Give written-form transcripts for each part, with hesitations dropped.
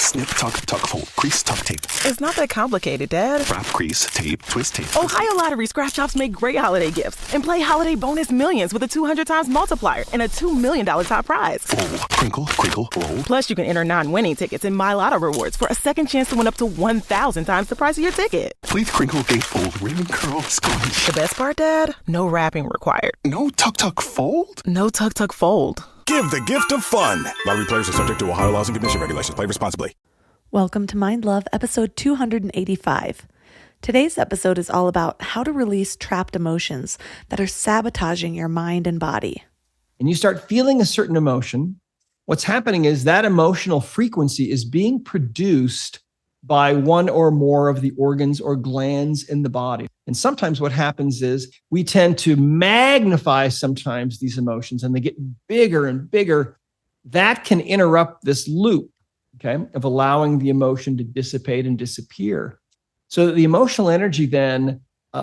Snip, tuck, fold, crease, tuck, tape. It's not that complicated, Dad. Wrap, crease, tape, twist, tape. Ohio Lottery scratch offs make great holiday gifts. And play Holiday Bonus Millions with a 200 times multiplier and a $2 million top prize. Fold, crinkle, crinkle, roll. Plus, you can enter non-winning tickets in My Lotto Rewards for a second chance to win up to 1,000 times the price of your ticket. Please crinkle, gate, fold, ring, curl, scrunch. The best part, Dad? No wrapping required. No tuck, fold? No tuck, fold. Give the gift of fun. Lottery players are subject to Ohio laws and commission regulations. Play responsibly. Welcome to Mind Love, episode 285. Today's episode is all about how to release trapped emotions that are sabotaging your mind and body. And you start feeling a certain emotion, what's happening is that emotional frequency is being produced by one or more of the organs or glands in the body. And sometimes what happens is we tend to magnify sometimes these emotions and they get bigger and bigger. That can interrupt this loop, okay, of allowing the emotion to dissipate and disappear. So that the emotional energy then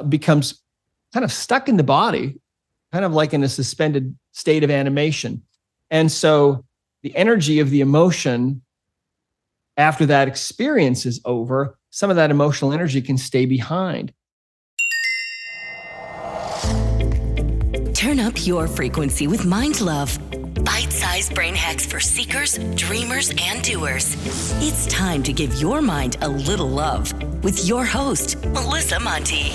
becomes kind of stuck in the body, kind of like in a suspended state of animation. And so the energy of the emotion after that experience is over, some of that emotional energy can stay behind. Turn up your frequency with Mind Love. Bite-sized brain hacks for seekers, dreamers, and doers. It's time to give your mind a little love with your host, Melissa Monti.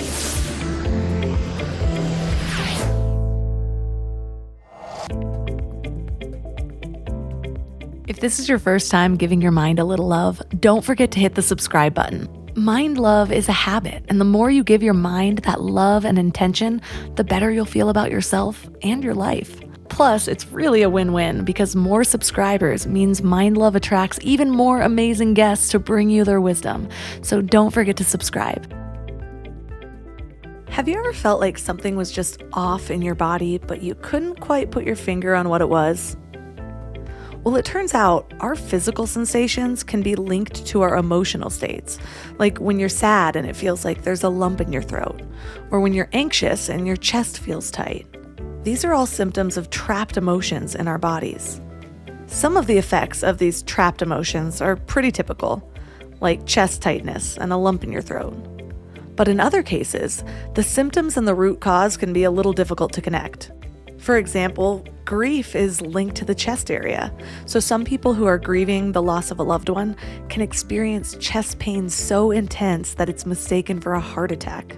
If this is your first time giving your mind a little love, don't forget to hit the subscribe button. Mind love is a habit, and the more you give your mind that love and intention, the better you'll feel about yourself and your life. Plus, it's really a win-win because more subscribers means Mind Love attracts even more amazing guests to bring you their wisdom. So don't forget to subscribe. Have you ever felt like something was just off in your body, but you couldn't quite put your finger on what it was? Well, it turns out our physical sensations can be linked to our emotional states, like when you're sad and it feels like there's a lump in your throat, or when you're anxious and your chest feels tight. These are all symptoms of trapped emotions in our bodies. Some of the effects of these trapped emotions are pretty typical, like chest tightness and a lump in your throat. But in other cases, the symptoms and the root cause can be a little difficult to connect. For example, grief is linked to the chest area. So some people who are grieving the loss of a loved one can experience chest pain so intense that it's mistaken for a heart attack.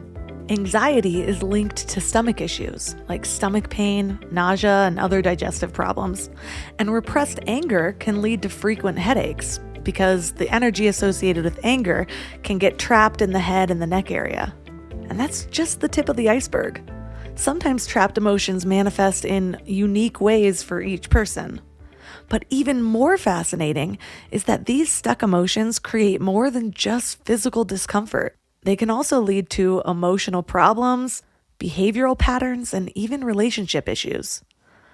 Anxiety is linked to stomach issues like stomach pain, nausea, and other digestive problems. And repressed anger can lead to frequent headaches because the energy associated with anger can get trapped in the head and the neck area. And that's just the tip of the iceberg. Sometimes trapped emotions manifest in unique ways for each person. But even more fascinating is that these stuck emotions create more than just physical discomfort. They can also lead to emotional problems, behavioral patterns, and even relationship issues.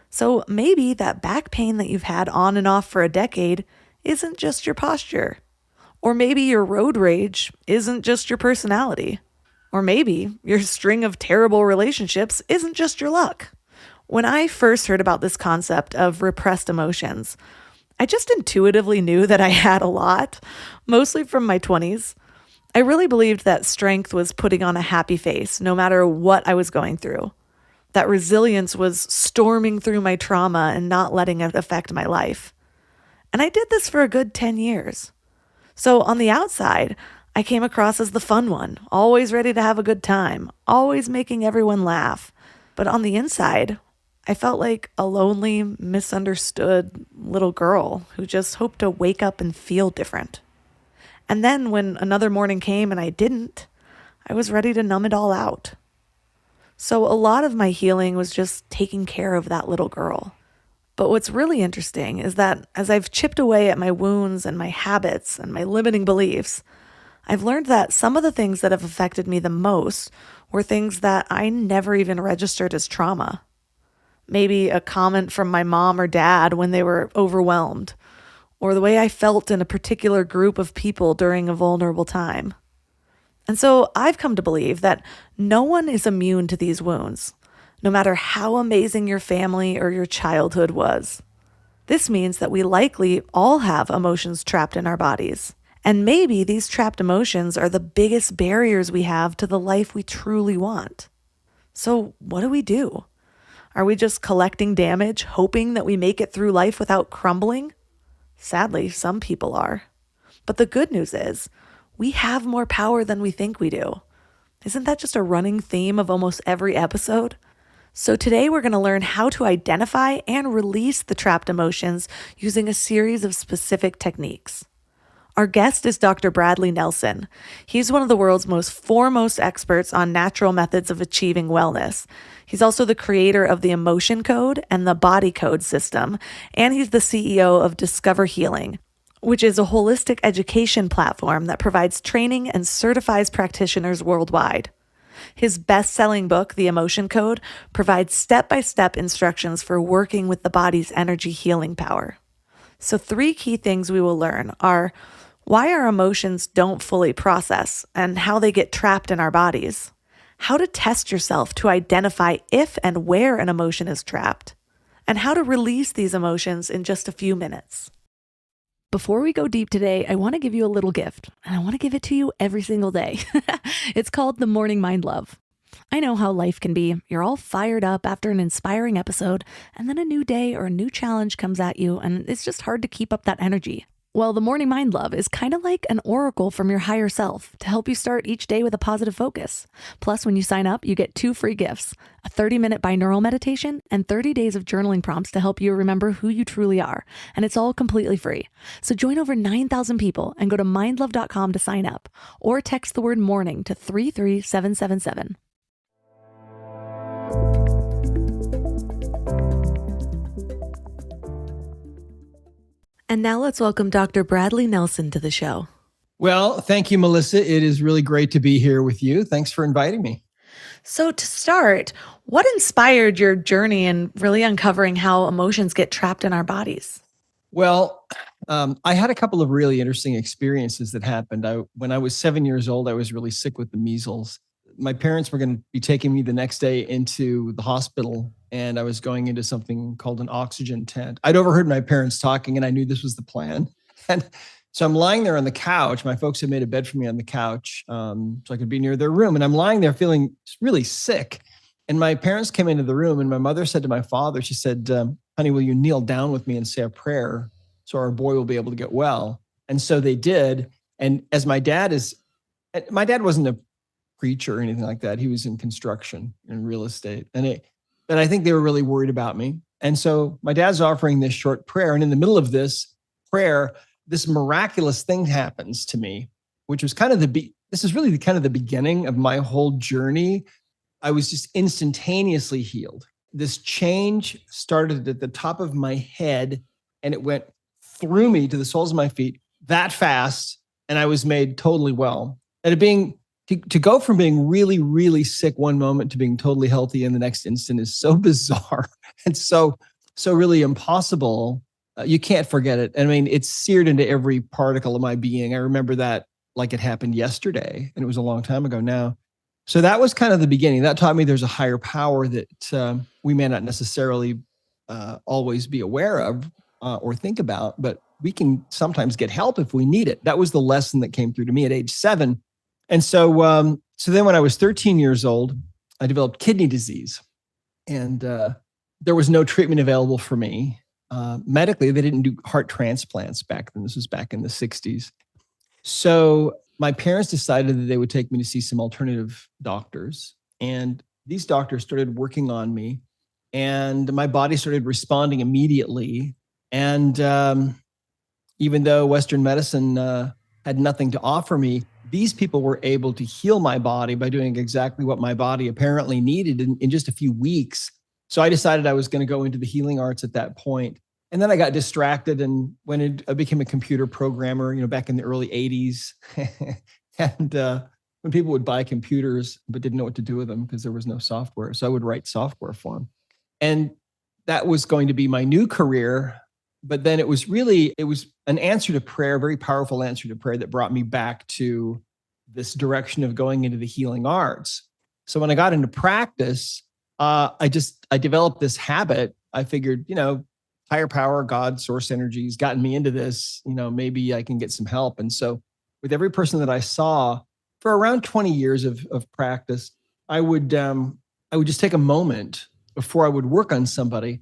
So maybe that back pain that you've had on and off for a decade isn't just your posture. Or maybe your road rage isn't just your personality. Or maybe your string of terrible relationships isn't just your luck. When I first heard about this concept of repressed emotions, I just intuitively knew that I had a lot, mostly from my 20s. I really believed that strength was putting on a happy face no matter what I was going through. That resilience was storming through my trauma and not letting it affect my life. And I did this for a good 10 years. So on the outside, I came across as the fun one, always ready to have a good time, always making everyone laugh. But on the inside, I felt like a lonely, misunderstood little girl who just hoped to wake up and feel different. And then when another morning came and I didn't, I was ready to numb it all out. So a lot of my healing was just taking care of that little girl. But what's really interesting is that as I've chipped away at my wounds and my habits and my limiting beliefs, I've learned that some of the things that have affected me the most were things that I never even registered as trauma. Maybe a comment from my mom or dad when they were overwhelmed, or the way I felt in a particular group of people during a vulnerable time. And so I've come to believe that no one is immune to these wounds, no matter how amazing your family or your childhood was. This means that we likely all have emotions trapped in our bodies. And maybe these trapped emotions are the biggest barriers we have to the life we truly want. So, what do we do? Are we just collecting damage, hoping that we make it through life without crumbling? Sadly, some people are. But the good news is, we have more power than we think we do. Isn't that just a running theme of almost every episode? So today we're going to learn how to identify and release the trapped emotions using a series of specific techniques. Our guest is Dr. Bradley Nelson. He's one of the world's most foremost experts on natural methods of achieving wellness. He's also the creator of the Emotion Code and the Body Code system, and he's the CEO of Discover Healing, which is a holistic education platform that provides training and certifies practitioners worldwide. His best-selling book, The Emotion Code, provides step-by-step instructions for working with the body's energy healing power. So 3 key things we will learn are why our emotions don't fully process and how they get trapped in our bodies, how to test yourself to identify if and where an emotion is trapped, and how to release these emotions in just a few minutes. Before we go deep today, I want to give you a little gift, and I want to give it to you every single day. It's called the Morning Mind Love. I know how life can be. You're all fired up after an inspiring episode, and then a new day or a new challenge comes at you, and it's just hard to keep up that energy. Well, the Morning Mind Love is kind of like an oracle from your higher self to help you start each day with a positive focus. Plus, when you sign up, you get 2 free gifts, a 30-minute binaural meditation and 30 days of journaling prompts to help you remember who you truly are. And it's all completely free. So join over 9,000 people and go to mindlove.com to sign up or text the word morning to 33777. And now let's welcome Dr. Bradley Nelson to the show. Well, thank you, Melissa. It is really great to be here with you. Thanks for inviting me. So to start, what inspired your journey in really uncovering how emotions get trapped in our bodies? Well, I had a couple of really interesting experiences that happened. When I was 7 years old, I was really sick with the measles. My parents were going to be taking me the next day into the hospital, and I was going into something called an oxygen tent. I'd overheard my parents talking, and I knew this was the plan. And so I'm lying there on the couch. My folks had made a bed for me on the couch so I could be near their room. And I'm lying there feeling really sick. And my parents came into the room, and my mother said to my father, she said, honey, will you kneel down with me and say a prayer so our boy will be able to get well? And so they did. And as my dad wasn't a preacher or anything like that. He was in construction and real estate. But I think they were really worried about me. And so my dad's offering this short prayer. And in the middle of this prayer, this miraculous thing happens to me, which was kind of this is really kind of the beginning of my whole journey. I was just instantaneously healed. This change started at the top of my head, and it went through me to the soles of my feet that fast. And I was made totally well. And to go from being really, really sick one moment to being totally healthy in the next instant is so bizarre and so really impossible. You can't forget it. I mean, it's seared into every particle of my being. I remember that like it happened yesterday, and it was a long time ago now. So that was kind of the beginning. That taught me there's a higher power that we may not necessarily always be aware of or think about, but we can sometimes get help if we need it. That was the lesson that came through to me at age 7. And so then when I was 13 years old, I developed kidney disease, and there was no treatment available for me. Medically, they didn't do heart transplants back then. This was back in the 60s. So my parents decided that they would take me to see some alternative doctors. And these doctors started working on me, and my body started responding immediately. And even though Western medicine had nothing to offer me, these people were able to heal my body by doing exactly what my body apparently needed in just a few weeks. So I decided I was going to go into the healing arts at that point. And then I got distracted and I became a computer programmer, back in the early 80s. And when people would buy computers but didn't know what to do with them because there was no software. So I would write software for them. And that was going to be my new career. But then it was an answer to prayer, a very powerful answer to prayer that brought me back to this direction of going into the healing arts. So when I got into practice, I developed this habit. I figured, higher power, God, source energy has gotten me into this. Maybe I can get some help. And so with every person that I saw for around 20 years of practice, I would just take a moment before I would work on somebody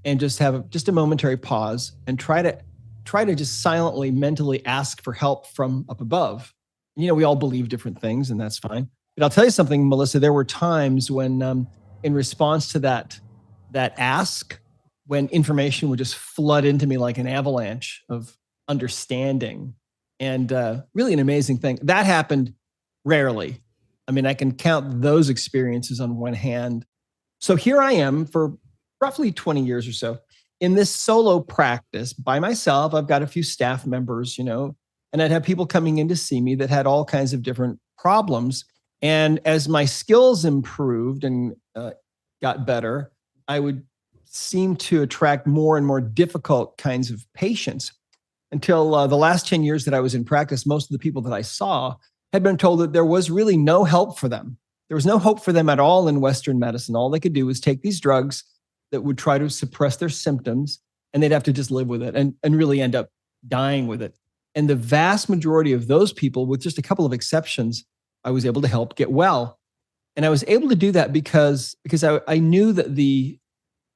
and just have just a momentary pause and try to just silently, mentally ask for help from up above. We all believe different things, and that's fine. But I'll tell you something, Melissa, there were times when in response to that ask, when information would just flood into me like an avalanche of understanding, and really an amazing thing. That happened rarely. I mean, I can count those experiences on one hand. So here I am for roughly 20 years or so in this solo practice by myself. I've got a few staff members, and I'd have people coming in to see me that had all kinds of different problems. And as my skills improved and got better, I would seem to attract more and more difficult kinds of patients until the last 10 years that I was in practice. Most of the people that I saw had been told that there was really no help for them. There was no hope for them at all in Western medicine. All they could do was take these drugs that would try to suppress their symptoms, and they'd have to just live with it and really end up dying with it. And the vast majority of those people, with just a couple of exceptions, I was able to help get well. And I was able to do that because I knew that the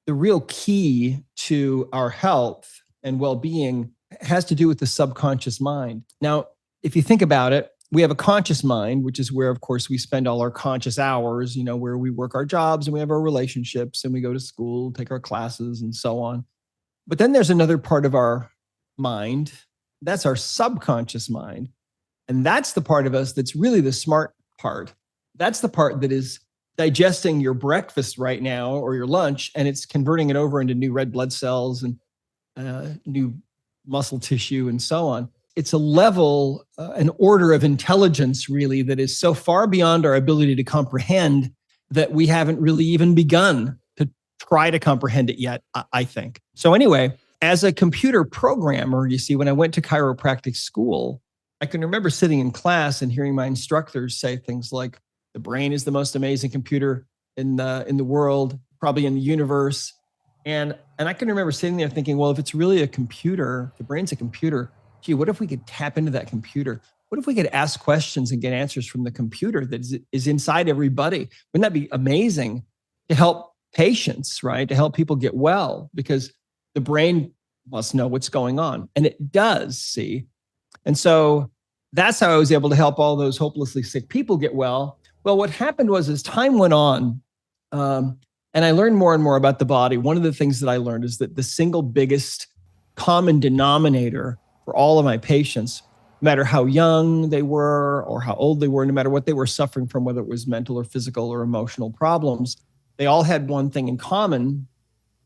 real key to our health and well-being has to do with the subconscious mind. Now, if you think about it, we have a conscious mind, which is where, of course, we spend all our conscious hours, where we work our jobs and we have our relationships and we go to school, take our classes and so on. But then there's another part of our mind. That's our subconscious mind. And that's the part of us that's really the smart part. That's the part that is digesting your breakfast right now or your lunch, and it's converting it over into new red blood cells and new muscle tissue and so on. It's a level, an order of intelligence, really, that is so far beyond our ability to comprehend that we haven't really even begun to try to comprehend it yet, I think. So anyway, as a computer programmer, you see, when I went to chiropractic school, I can remember sitting in class and hearing my instructors say things like, the brain is the most amazing computer in the world, probably in the universe. And I can remember sitting there thinking, well, if it's really a computer, the brain's a computer, gee, what if we could tap into that computer? What if we could ask questions and get answers from the computer that is inside everybody? Wouldn't that be amazing to help patients, right? To help people get well, because the brain must know what's going on. And it does, see? And so that's how I was able to help all those hopelessly sick people get well. Well, what happened was, as time went on, and I learned more and more about the body, one of the things that I learned is that the single biggest common denominator for all of my patients, no matter how young they were or how old they were, no matter what they were suffering from, whether it was mental or physical or emotional problems, they all had one thing in common,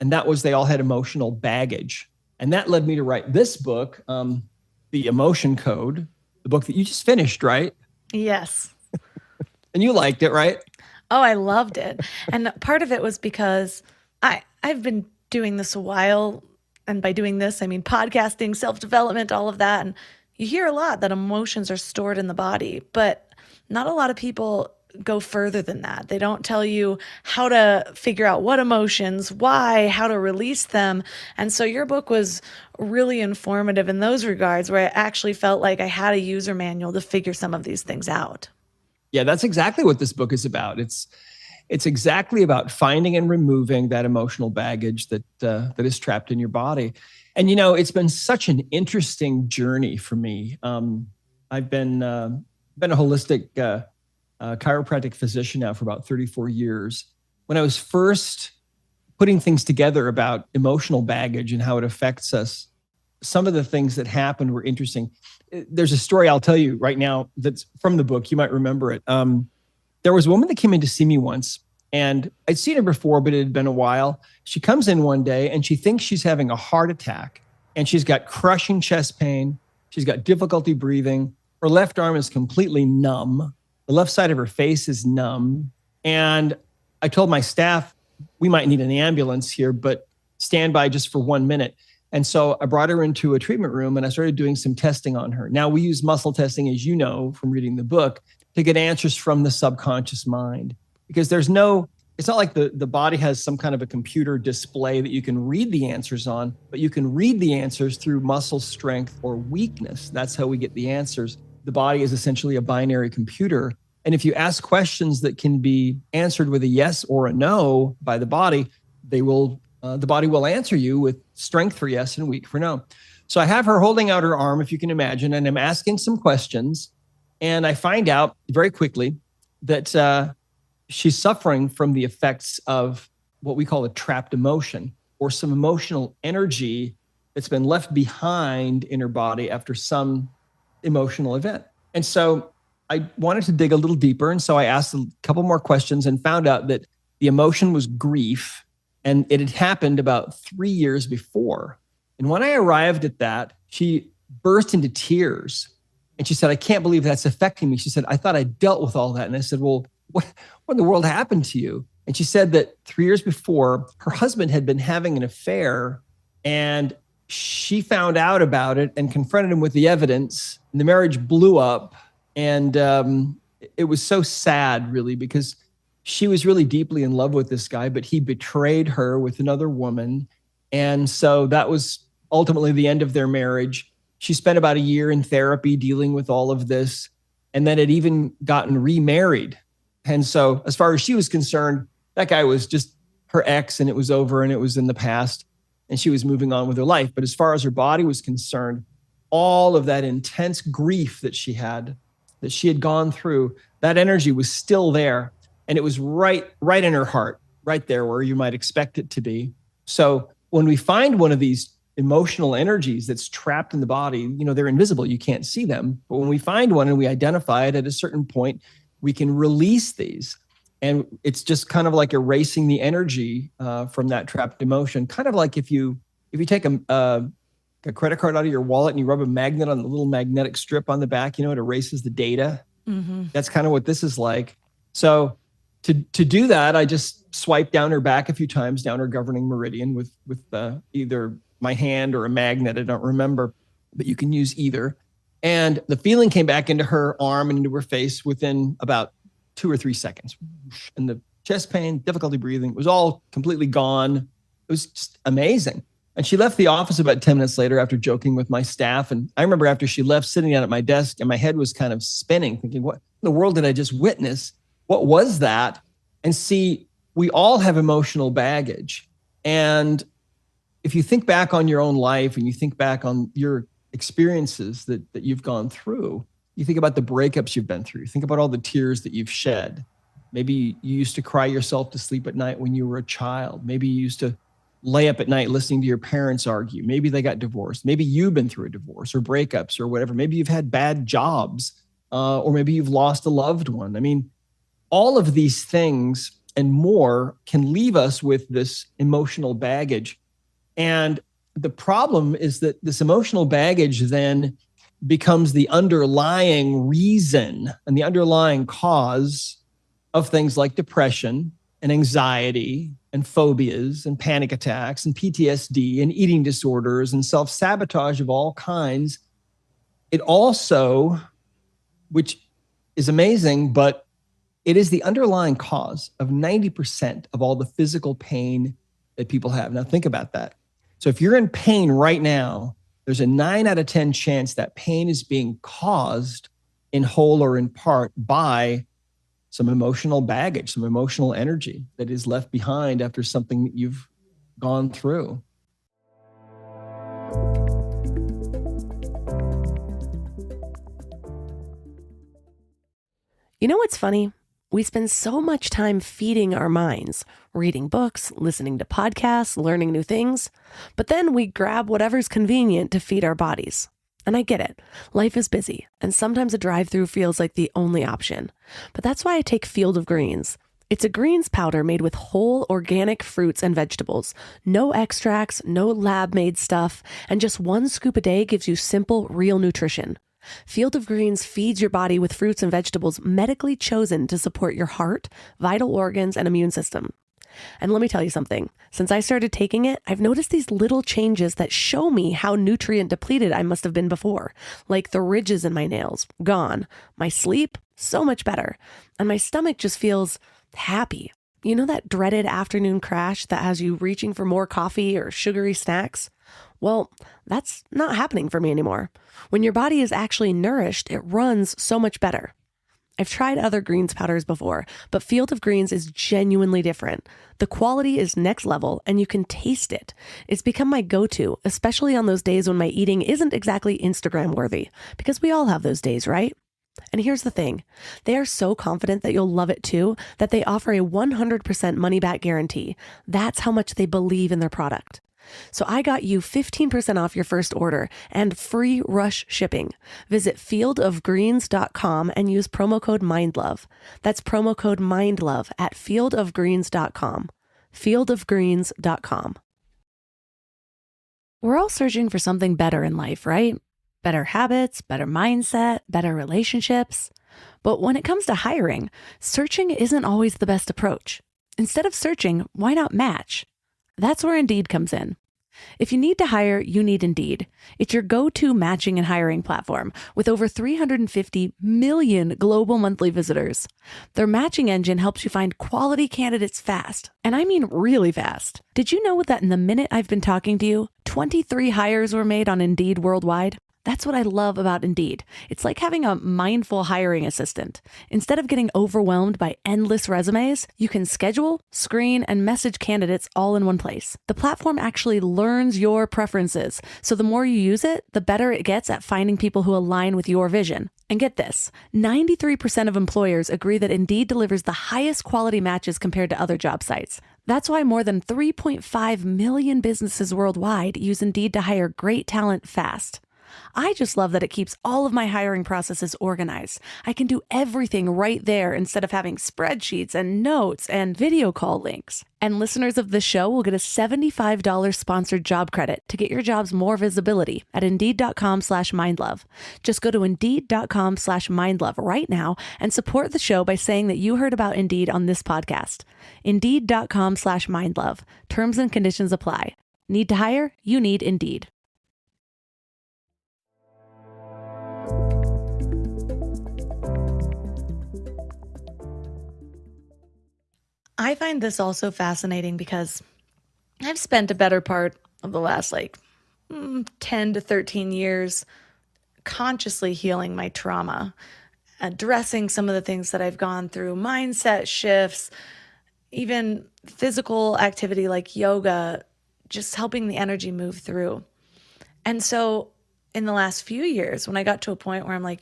and that was they all had emotional baggage. And that led me to write this book, The Emotion Code, the book that you just finished, right? Yes. And you liked it, right? Oh, I loved it. And part of it was because I've been doing this a while. And by doing this, I mean podcasting, self-development, all of that. And you hear a lot that emotions are stored in the body, but not a lot of people go further than that. They don't tell you how to figure out what emotions, why, how to release them. And so your book was really informative in those regards, where I actually felt like I had a user manual to figure some of these things out. Yeah, that's exactly what this book is about. It's exactly about finding and removing that emotional baggage that is trapped in your body. And, it's been such an interesting journey for me. I've been a holistic chiropractic physician now for about 34 years. When I was first putting things together about emotional baggage and how it affects us, some of the things that happened were interesting. There's a story I'll tell you right now that's from the book. You might remember it. There was a woman that came in to see me once, and I'd seen her before, but it had been a while. She comes in one day and she thinks she's having a heart attack, and she's got crushing chest pain. She's got difficulty breathing. Her left arm is completely numb. The left side of her face is numb. And I told my staff, we might need an ambulance here, but stand by just for 1 minute. And so I brought her into a treatment room and I started doing some testing on her. Now, we use muscle testing, as you know from reading the book, to get answers from the subconscious mind, because there's no it's not like the body has some kind of a computer display that you can read the answers on, but you can read the answers through muscle strength or weakness. That's how we get the answers. The body is essentially a binary computer. And if you ask questions that can be answered with a yes or a no by the body, the body will answer you with strength for yes and weak for no. So I have her holding out her arm, if you can imagine, and I'm asking some questions. And I find out very quickly that she's suffering from the effects of what we call a trapped emotion, or some emotional energy that's been left behind in her body after some emotional event. And so I wanted to dig a little deeper. And so I asked a couple more questions and found out that the emotion was grief, and it had happened about 3 years before. And when I arrived at that, she burst into tears. And she said, I can't believe that's affecting me. She said, I thought I dealt with all that. And I said, well, what in the world happened to you? And she said that 3 years before, her husband had been having an affair, and she found out about it and confronted him with the evidence. And the marriage blew up. And it was so sad, really, because she was really deeply in love with this guy, but he betrayed her with another woman. And so that was ultimately the end of their marriage. She spent about a year in therapy dealing with all of this, and then had even gotten remarried. And so as far as she was concerned, that guy was just her ex, and it was over, and it was in the past, and she was moving on with her life. But as far as her body was concerned, all of that intense grief that she had gone through, that energy was still there. And it was right in her heart, right there where you might expect it to be. So when we find one of these emotional energies that's trapped in the body, they're invisible. You can't see them. But when we find one and we identify it at a certain point, we can release these. And it's just kind of like erasing the energy from that trapped emotion. Kind of like if you take a credit card out of your wallet and you rub a magnet on the little magnetic strip on the back, it erases the data. Mm-hmm. That's kind of what this is like. So to do that, I just swiped down her back a few times, down her governing meridian with either my hand or a magnet. I don't remember, but you can use either. And the feeling came back into her arm and into her face within about 2 or 3 seconds. And the chest pain, difficulty breathing was all completely gone. It was just amazing. And she left the office about 10 minutes later after joking with my staff. And I remember after she left, sitting down at my desk, and my head was kind of spinning, thinking, what in the world did I just witness? What was that? And see, we all have emotional baggage. And if you think back on your own life and you think back on your experiences that you've gone through, you think about the breakups you've been through, think about all the tears that you've shed. Maybe you used to cry yourself to sleep at night when you were a child. Maybe you used to lay up at night listening to your parents argue. Maybe they got divorced. Maybe you've been through a divorce or breakups or whatever. Maybe you've had bad jobs, or maybe you've lost a loved one. I mean, all of these things and more can leave us with this emotional baggage. And the problem is that this emotional baggage then becomes the underlying reason and the underlying cause of things like depression and anxiety and phobias and panic attacks and PTSD and eating disorders and self-sabotage of all kinds. It also, which is amazing, but it is the underlying cause of 90% of all the physical pain that people have. Now think about that. So if you're in pain right now, there's a 9 out of 10 chance that pain is being caused in whole or in part by some emotional baggage, some emotional energy that is left behind after something that you've gone through. You know what's funny? We spend so much time feeding our minds, reading books, listening to podcasts, learning new things, but then we grab whatever's convenient to feed our bodies. And I get it. Life is busy, and sometimes a drive-through feels like the only option. But that's why I take Field of Greens. It's a greens powder made with whole organic fruits and vegetables. No extracts, no lab-made stuff, and just 1 scoop a day gives you simple, real nutrition. Field of Greens feeds your body with fruits and vegetables medically chosen to support your heart, vital organs, and immune system. And let me tell you something. Since I started taking it, I've noticed these little changes that show me how nutrient depleted I must have been before. Like the ridges in my nails, gone. My sleep, so much better. And my stomach just feels happy. You know that dreaded afternoon crash that has you reaching for more coffee or sugary snacks? Well, that's not happening for me anymore. When your body is actually nourished, it runs so much better. I've tried other greens powders before, but Field of Greens is genuinely different. The quality is next level and you can taste it. It's become my go-to, especially on those days when my eating isn't exactly Instagram worthy, because we all have those days, right? And here's the thing. They are so confident that you'll love it too, that they offer a 100% money-back guarantee. That's how much they believe in their product. So I got you 15% off your first order and free rush shipping. Visit fieldofgreens.com and use promo code MINDLOVE. That's promo code MINDLOVE at fieldofgreens.com. fieldofgreens.com. We're all searching for something better in life, right? Better habits, better mindset, better relationships. But when it comes to hiring, searching isn't always the best approach. Instead of searching, why not match? That's where Indeed comes in. If you need to hire, you need Indeed. It's your go-to matching and hiring platform with over 350 million global monthly visitors. Their matching engine helps you find quality candidates fast. And I mean really fast. Did you know that in the minute I've been talking to you, 23 hires were made on Indeed worldwide? That's what I love about Indeed. It's like having a mindful hiring assistant. Instead of getting overwhelmed by endless resumes, you can schedule, screen, and message candidates all in one place. The platform actually learns your preferences, so the more you use it, the better it gets at finding people who align with your vision. And get this, 93% of employers agree that Indeed delivers the highest quality matches compared to other job sites. That's why more than 3.5 million businesses worldwide use Indeed to hire great talent fast. I just love that it keeps all of my hiring processes organized. I can do everything right there instead of having spreadsheets and notes and video call links. And listeners of the show will get a $75 sponsored job credit to get your jobs more visibility at Indeed.com/mindlove. Just go to Indeed.com/mindlove right now and support the show by saying that you heard about Indeed on this podcast. Indeed.com/mindlove. Terms and conditions apply. Need to hire? You need Indeed. I find this also fascinating because I've spent a better part of the last 10 to 13 years consciously healing my trauma, addressing some of the things that I've gone through, mindset shifts, even physical activity like yoga, just helping the energy move through. And so in the last few years, when I got to a point where I'm like,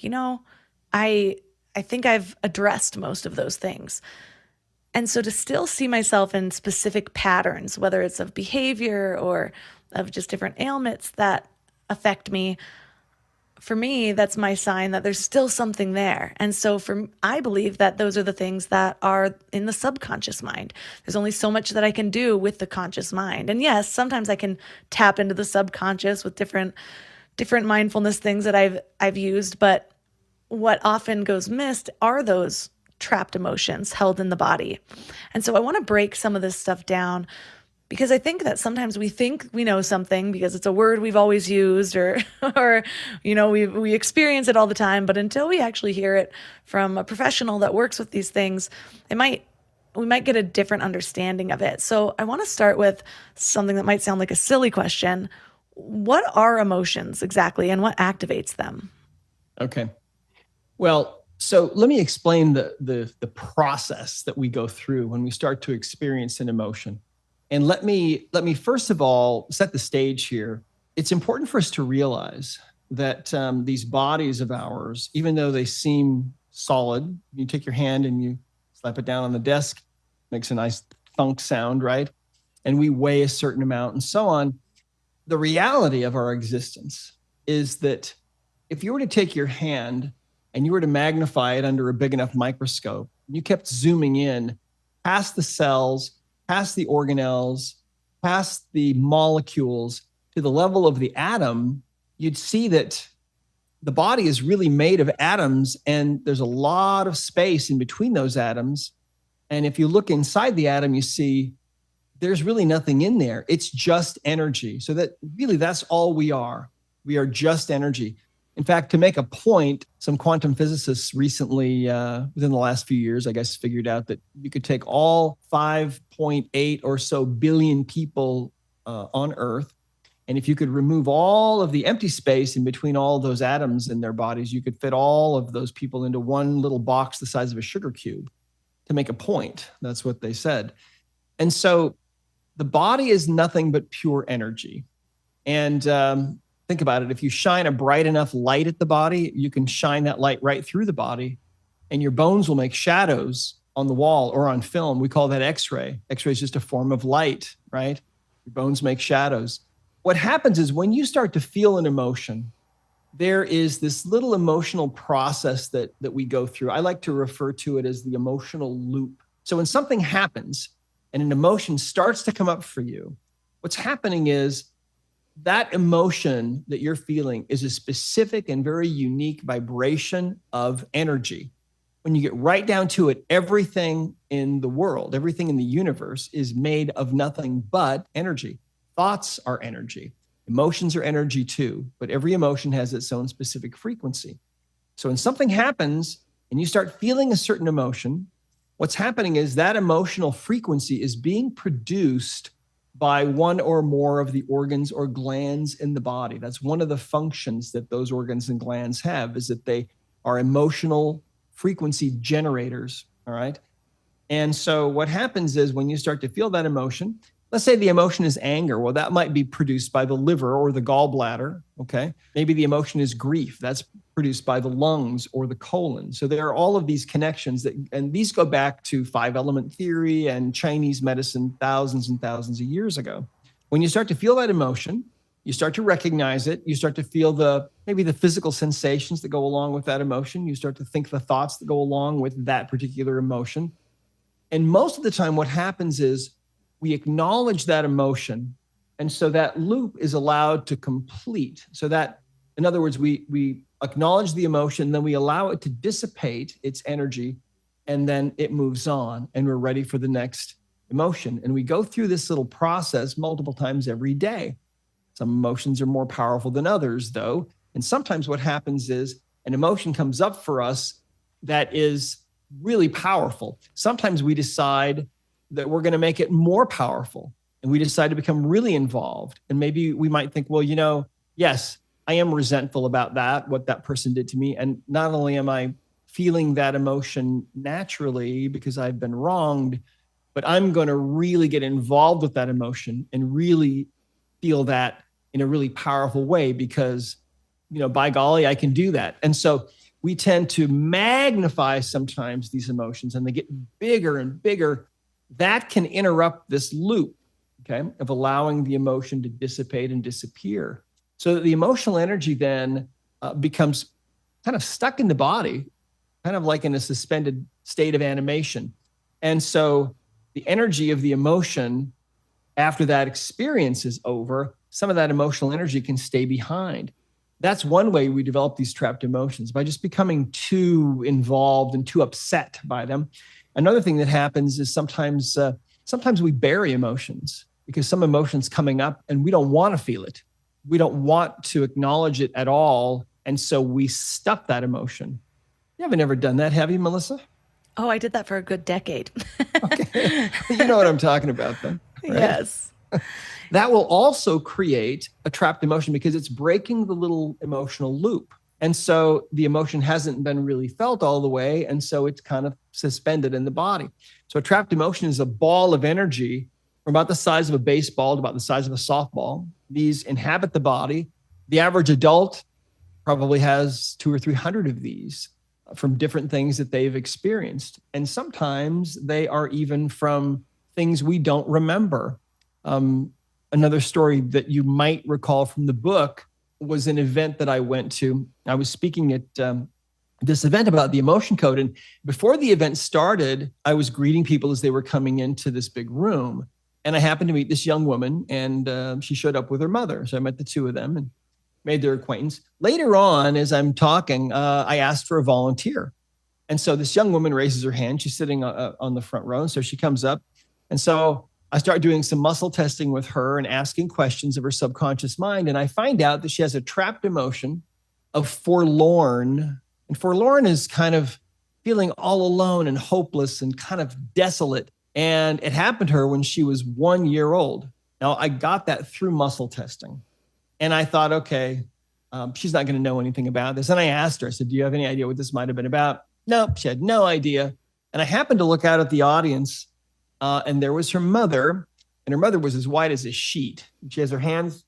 I think I've addressed most of those things. And so to still see myself in specific patterns, whether it's of behavior or of just different ailments that affect me, for me, that's my sign that there's still something there. And so I believe that those are the things that are in the subconscious mind. There's only so much that I can do with the conscious mind. And yes, sometimes I can tap into the subconscious with different mindfulness things that I've used, but what often goes missed are those trapped emotions held in the body. And so I want to break some of this stuff down because I think that sometimes we think we know something because it's a word we've always used or we experience it all the time. But until we actually hear it from a professional that works with these things, we might get a different understanding of it. So I want to start with something that might sound like a silly question. What are emotions exactly and what activates them? Okay. Well, so let me explain the process that we go through when we start to experience an emotion. And let me first of all set the stage here. It's important for us to realize that these bodies of ours, even though they seem solid, you take your hand and you slap it down on the desk, makes a nice thunk sound, right? And we weigh a certain amount and so on. The reality of our existence is that if you were to take your hand and you were to magnify it under a big enough microscope, and you kept zooming in past the cells, past the organelles, past the molecules to the level of the atom, you'd see that the body is really made of atoms and there's a lot of space in between those atoms. And if you look inside the atom, you see there's really nothing in there. It's just energy. So that's all we are. We are just energy. In fact, to make a point, some quantum physicists recently, within the last few years, I guess, figured out that you could take all 5.8 or so billion people on Earth, and if you could remove all of the empty space in between all those atoms in their bodies, you could fit all of those people into one little box the size of a sugar cube, to make a point. That's what they said. And so the body is nothing but pure energy. And think about it. If you shine a bright enough light at the body, you can shine that light right through the body, and your bones will make shadows on the wall or on film. We call that X-ray. X-ray is just a form of light, right? Your bones make shadows. What happens is when you start to feel an emotion, there is this little emotional process that we go through. I like to refer to it as the emotional loop. So when something happens and an emotion starts to come up for you, what's happening is that emotion that you're feeling is a specific and very unique vibration of energy. When you get right down to it, everything in the world, everything in the universe is made of nothing but energy. Thoughts are energy. Emotions are energy too, but every emotion has its own specific frequency. So when something happens and you start feeling a certain emotion, what's happening is that emotional frequency is being produced by one or more of the organs or glands in the body. That's one of the functions that those organs and glands have, is that they are emotional frequency generators, all right? And so what happens is when you start to feel that emotion, let's say the emotion is anger. Well, that might be produced by the liver or the gallbladder, okay? Maybe the emotion is grief. That's produced by the lungs or the colon. So there are all of these connections and these go back to 5-element theory and Chinese medicine thousands and thousands of years ago. When you start to feel that emotion, you start to recognize it. You start to feel maybe the physical sensations that go along with that emotion. You start to think the thoughts that go along with that particular emotion. And most of the time what happens is we acknowledge that emotion. And so that loop is allowed to complete. So that, in other words, we acknowledge the emotion, then we allow it to dissipate its energy, and then it moves on and we're ready for the next emotion. And we go through this little process multiple times every day. Some emotions are more powerful than others, though. And sometimes what happens is an emotion comes up for us that is really powerful. Sometimes we decide that we're going to make it more powerful, and we decide to become really involved. And maybe we might think, well, yes, I am resentful about that, what that person did to me. And not only am I feeling that emotion naturally because I've been wronged, but I'm going to really get involved with that emotion and really feel that in a really powerful way because, by golly, I can do that. And so we tend to magnify sometimes these emotions, and they get bigger and bigger. That can interrupt this loop, okay, of allowing the emotion to dissipate and disappear. So that the emotional energy then becomes kind of stuck in the body, kind of like in a suspended state of animation. And so the energy of the emotion, after that experience is over, some of that emotional energy can stay behind. That's one way we develop these trapped emotions, by just becoming too involved and too upset by them. Another thing that happens is sometimes we bury emotions because some emotion's coming up and we don't want to feel it. We don't want to acknowledge it at all. And so we stuff that emotion. You haven't ever done that, have you, Melissa? Oh, I did that for a good decade. Okay. You know what I'm talking about then. Right? Yes. That will also create a trapped emotion because it's breaking the little emotional loop. And so the emotion hasn't been really felt all the way. And so it's kind of suspended in the body. So a trapped emotion is a ball of energy from about the size of a baseball to about the size of a softball. These inhabit the body. The average adult probably has 200 or 300 of these from different things that they've experienced. And sometimes they are even from things we don't remember. Another story that you might recall from the book was an event that I went to. I was speaking at this event about the emotion code. And before the event started, I was greeting people as they were coming into this big room. And I happened to meet this young woman, and she showed up with her mother. So I met the two of them and made their acquaintance. Later on, as I'm talking, I asked for a volunteer. And so this young woman raises her hand. She's sitting on the front row. And so she comes up. And so I start doing some muscle testing with her and asking questions of her subconscious mind. And I find out that she has a trapped emotion of forlorn. And forlorn is kind of feeling all alone and hopeless and kind of desolate. And it happened to her when she was 1 year old. Now, I got that through muscle testing. And I thought, okay, she's not going to know anything about this. And I asked her, I said, do you have any idea what this might have been about? Nope, she had no idea. And I happened to look out at the audience, and there was her mother. And her mother was as white as a sheet. She has her hands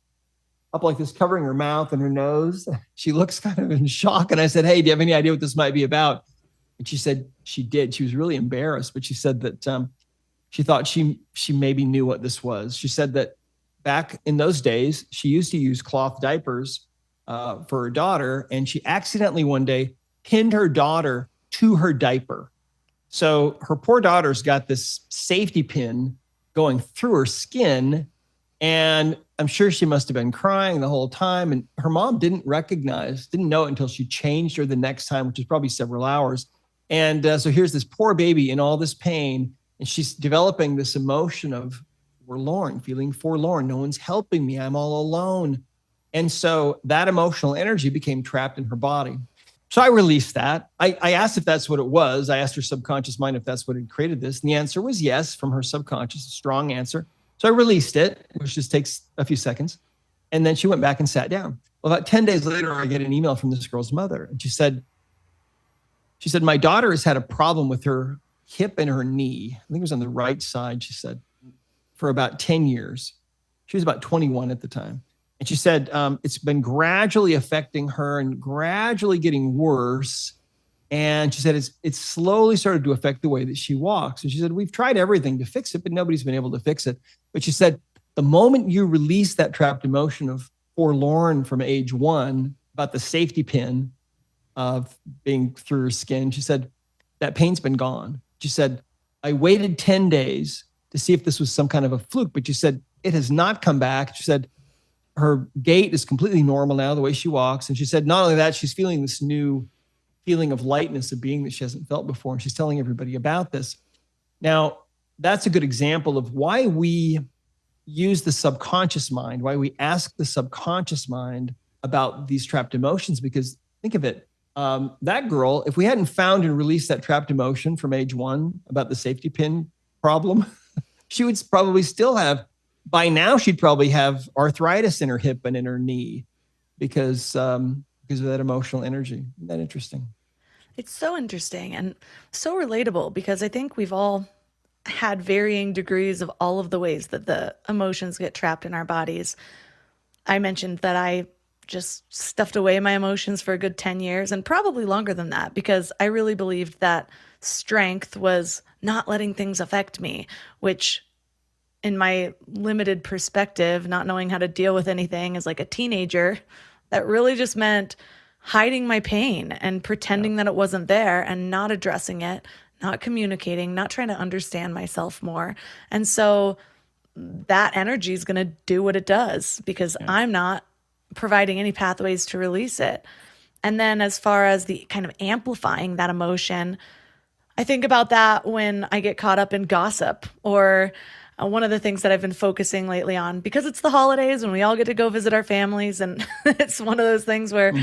up like this, covering her mouth and her nose. She looks kind of in shock. And I said, hey, do you have any idea what this might be about? And she said she did. She was really embarrassed, but she said that she thought she maybe knew what this was. She said that back in those days, she used to use cloth diapers for her daughter, and she accidentally one day pinned her daughter to her diaper. So her poor daughter's got this safety pin going through her skin, and I'm sure she must have been crying the whole time. And her mom didn't know it until she changed her the next time, which was probably several hours. And so here's this poor baby in all this pain, and she's developing this emotion of forlorn, feeling forlorn. No one's helping me. I'm all alone. And so that emotional energy became trapped in her body. So I released that. I asked if that's what it was. I asked her subconscious mind if that's what had created this. And the answer was yes, from her subconscious, a strong answer. So I released it, which just takes a few seconds. And then she went back and sat down. Well, about 10 days later, I get an email from this girl's mother. And she said, my daughter has had a problem with her hip and her knee. I think it was on the right side, she said, for about 10 years. She was about 21 at the time. And she said, it's been gradually affecting her and gradually getting worse. And she said, it's slowly started to affect the way that she walks. And she said, we've tried everything to fix it, but nobody's been able to fix it. But she said, the moment you release that trapped emotion of forlorn from age 1 about the safety pin of being through her skin, she said, that pain's been gone. She said, I waited 10 days to see if this was some kind of a fluke, but she said, it has not come back. She said, her gait is completely normal now, the way she walks. And she said, not only that, she's feeling this new feeling of lightness of being that she hasn't felt before. And she's telling everybody about this. Now, that's a good example of why we use the subconscious mind, why we ask the subconscious mind about these trapped emotions, because think of it. That girl, if we hadn't found and released that trapped emotion from age 1 about the safety pin problem, she would probably still have, by now, she'd probably have arthritis in her hip and in her knee because of that emotional energy. Isn't that interesting? It's so interesting and so relatable because I think we've all had varying degrees of all of the ways that the emotions get trapped in our bodies. I mentioned that I just stuffed away my emotions for a good 10 years and probably longer than that because I really believed that strength was not letting things affect me, which in my limited perspective, not knowing how to deal with anything as like a teenager, that really just meant hiding my pain and pretending that it wasn't there and not addressing it, not communicating, not trying to understand myself more. And so that energy is going to do what it does because I'm not providing any pathways to release it. And then as far as the kind of amplifying that emotion, I think about that when I get caught up in gossip or one of the things that I've been focusing lately on, because it's the holidays and we all get to go visit our families. And it's one of those things where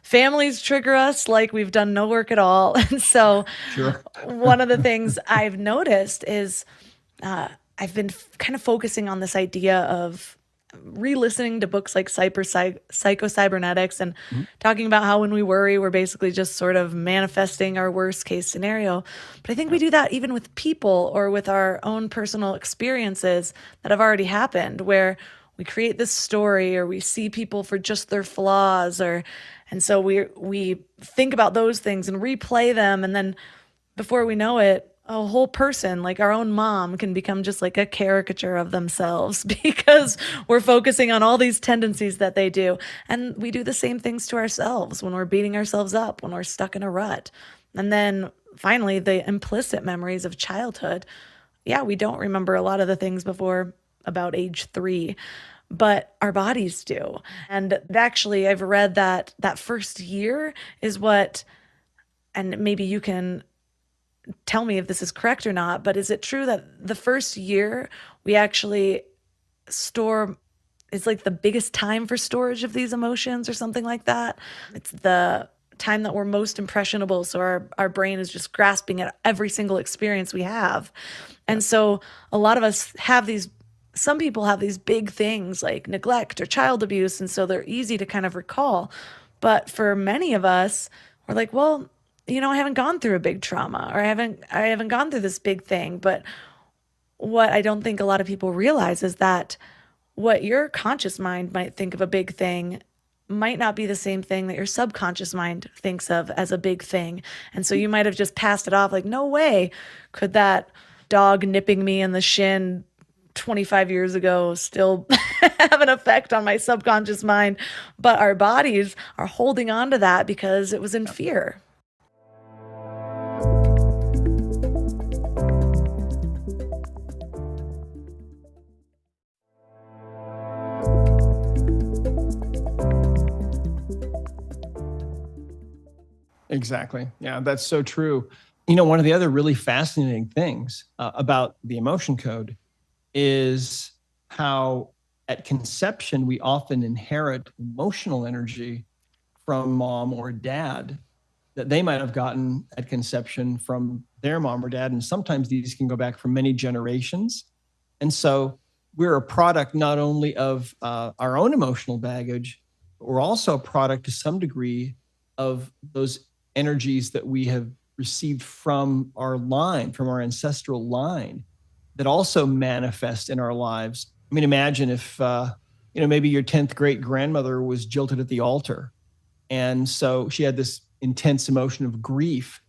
families trigger us like we've done no work at all. And so one of the things I've noticed is I've been kind of focusing on this idea of re-listening to books like Psycho-Cybernetics and talking about how when we worry, we're basically just sort of manifesting our worst case scenario. But I think we do that even with people or with our own personal experiences that have already happened, where we create this story or we see people for just their flaws, and so we think about those things and replay them. And then before we know it, a whole person, like our own mom, can become just like a caricature of themselves because we're focusing on all these tendencies that they do. And we do the same things to ourselves when we're beating ourselves up, when we're stuck in a rut. And then finally, the implicit memories of childhood. Yeah, we don't remember a lot of the things before about age 3, but our bodies do. And actually, I've read that that first year is what, and maybe you can tell me if this is correct or not, but is it true that the first year we actually store it's like the biggest time for storage of these emotions or something like that. It's the time that we're most impressionable. So our brain is just grasping at every single experience we have. And so a lot of us have some people have these big things like neglect or child abuse. And so they're easy to kind of recall. But for many of us, we're like, well, I haven't gone through a big trauma, or I haven't gone through this big thing. But what I don't think a lot of people realize is that what your conscious mind might think of a big thing might not be the same thing that your subconscious mind thinks of as a big thing. And so you might have just passed it off like, no way could that dog nipping me in the shin 25 years ago still have an effect on my subconscious mind. But our bodies are holding on to that because it was in fear. Exactly. Yeah, that's so true. One of the other really fascinating things about the emotion code is how at conception we often inherit emotional energy from mom or dad that they might have gotten at conception from their mom or dad. And sometimes these can go back for many generations. And so we're a product not only of our own emotional baggage, but we're also a product to some degree of those energies that we have received from our line, from our ancestral line, that also manifest in our lives. I mean, imagine if, maybe your 10th great grandmother was jilted at the altar. And so she had this intense emotion of grief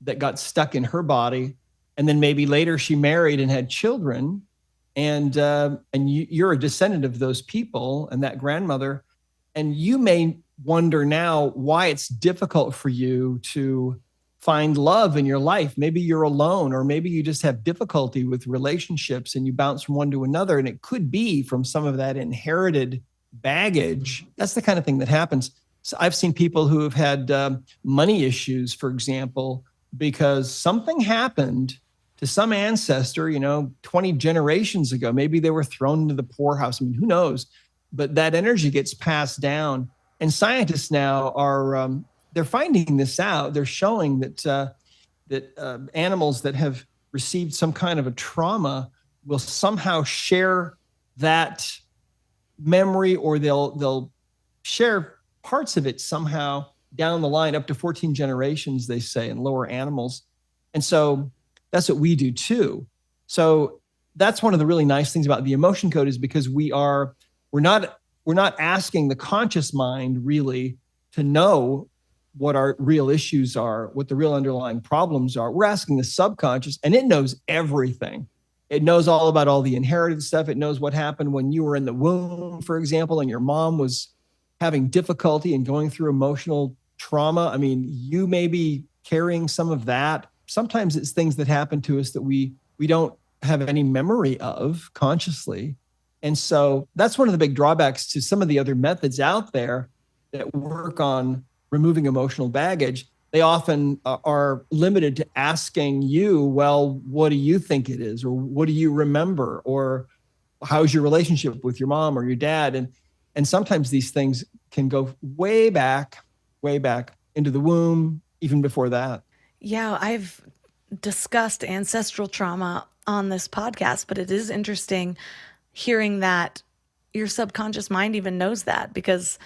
that got stuck in her body. And then maybe later she married and had children. And you're a descendant of those people and that grandmother. And you may wonder now why it's difficult for you to find love in your life. Maybe you're alone, or maybe you just have difficulty with relationships and you bounce from one to another. And it could be from some of that inherited baggage. That's the kind of thing that happens. So I've seen people who have had money issues, for example, because something happened to some ancestor, 20 generations ago. Maybe they were thrown into the poorhouse. I mean, who knows? But that energy gets passed down. And scientists now are they're finding this out. They're showing that animals that have received some kind of a trauma will somehow share that memory, or they'll share parts of it somehow down the line, up to 14 generations, they say, in lower animals. And so that's what we do too. So that's one of the really nice things about the emotion code, is because we're not asking the conscious mind really to know what our real issues are, what the real underlying problems are. We're asking the subconscious, and it knows everything. It knows all about all the inherited stuff. It knows what happened when you were in the womb, for example, and your mom was having difficulty and going through emotional trauma. I mean, you may be carrying some of that. Sometimes it's things that happen to us that we don't have any memory of consciously. And so that's one of the big drawbacks to some of the other methods out there that work on removing emotional baggage. They often are limited to asking you, well, what do you think it is? Or what do you remember? Or how's your relationship with your mom or your dad? And sometimes these things can go way back into the womb, even before that. Yeah, I've discussed ancestral trauma on this podcast, but it is interesting hearing that your subconscious mind even knows that, because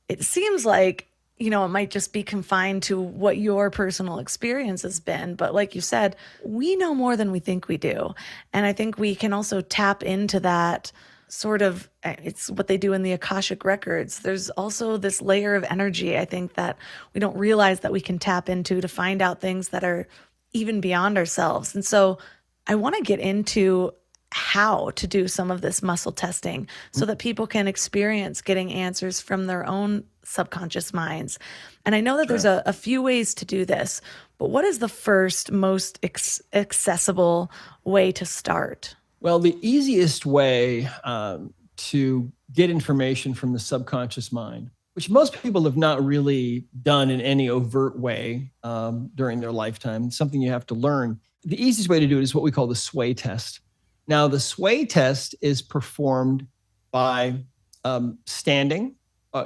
it seems like, it might just be confined to what your personal experience has been. But like you said, we know more than we think we do. And I think we can also tap into that sort of, it's what they do in the Akashic records. There's also this layer of energy, I think, that we don't realize that we can tap into to find out things that are even beyond ourselves. And so I want to get into how to do some of this muscle testing so that people can experience getting answers from their own subconscious minds. And I know that there's a few ways to do this, but what is the first, most accessible way to start? Well, the easiest way to get information from the subconscious mind, which most people have not really done in any overt way during their lifetime, something you have to learn. The easiest way to do it is what we call the sway test. Now, the sway test is performed by standing.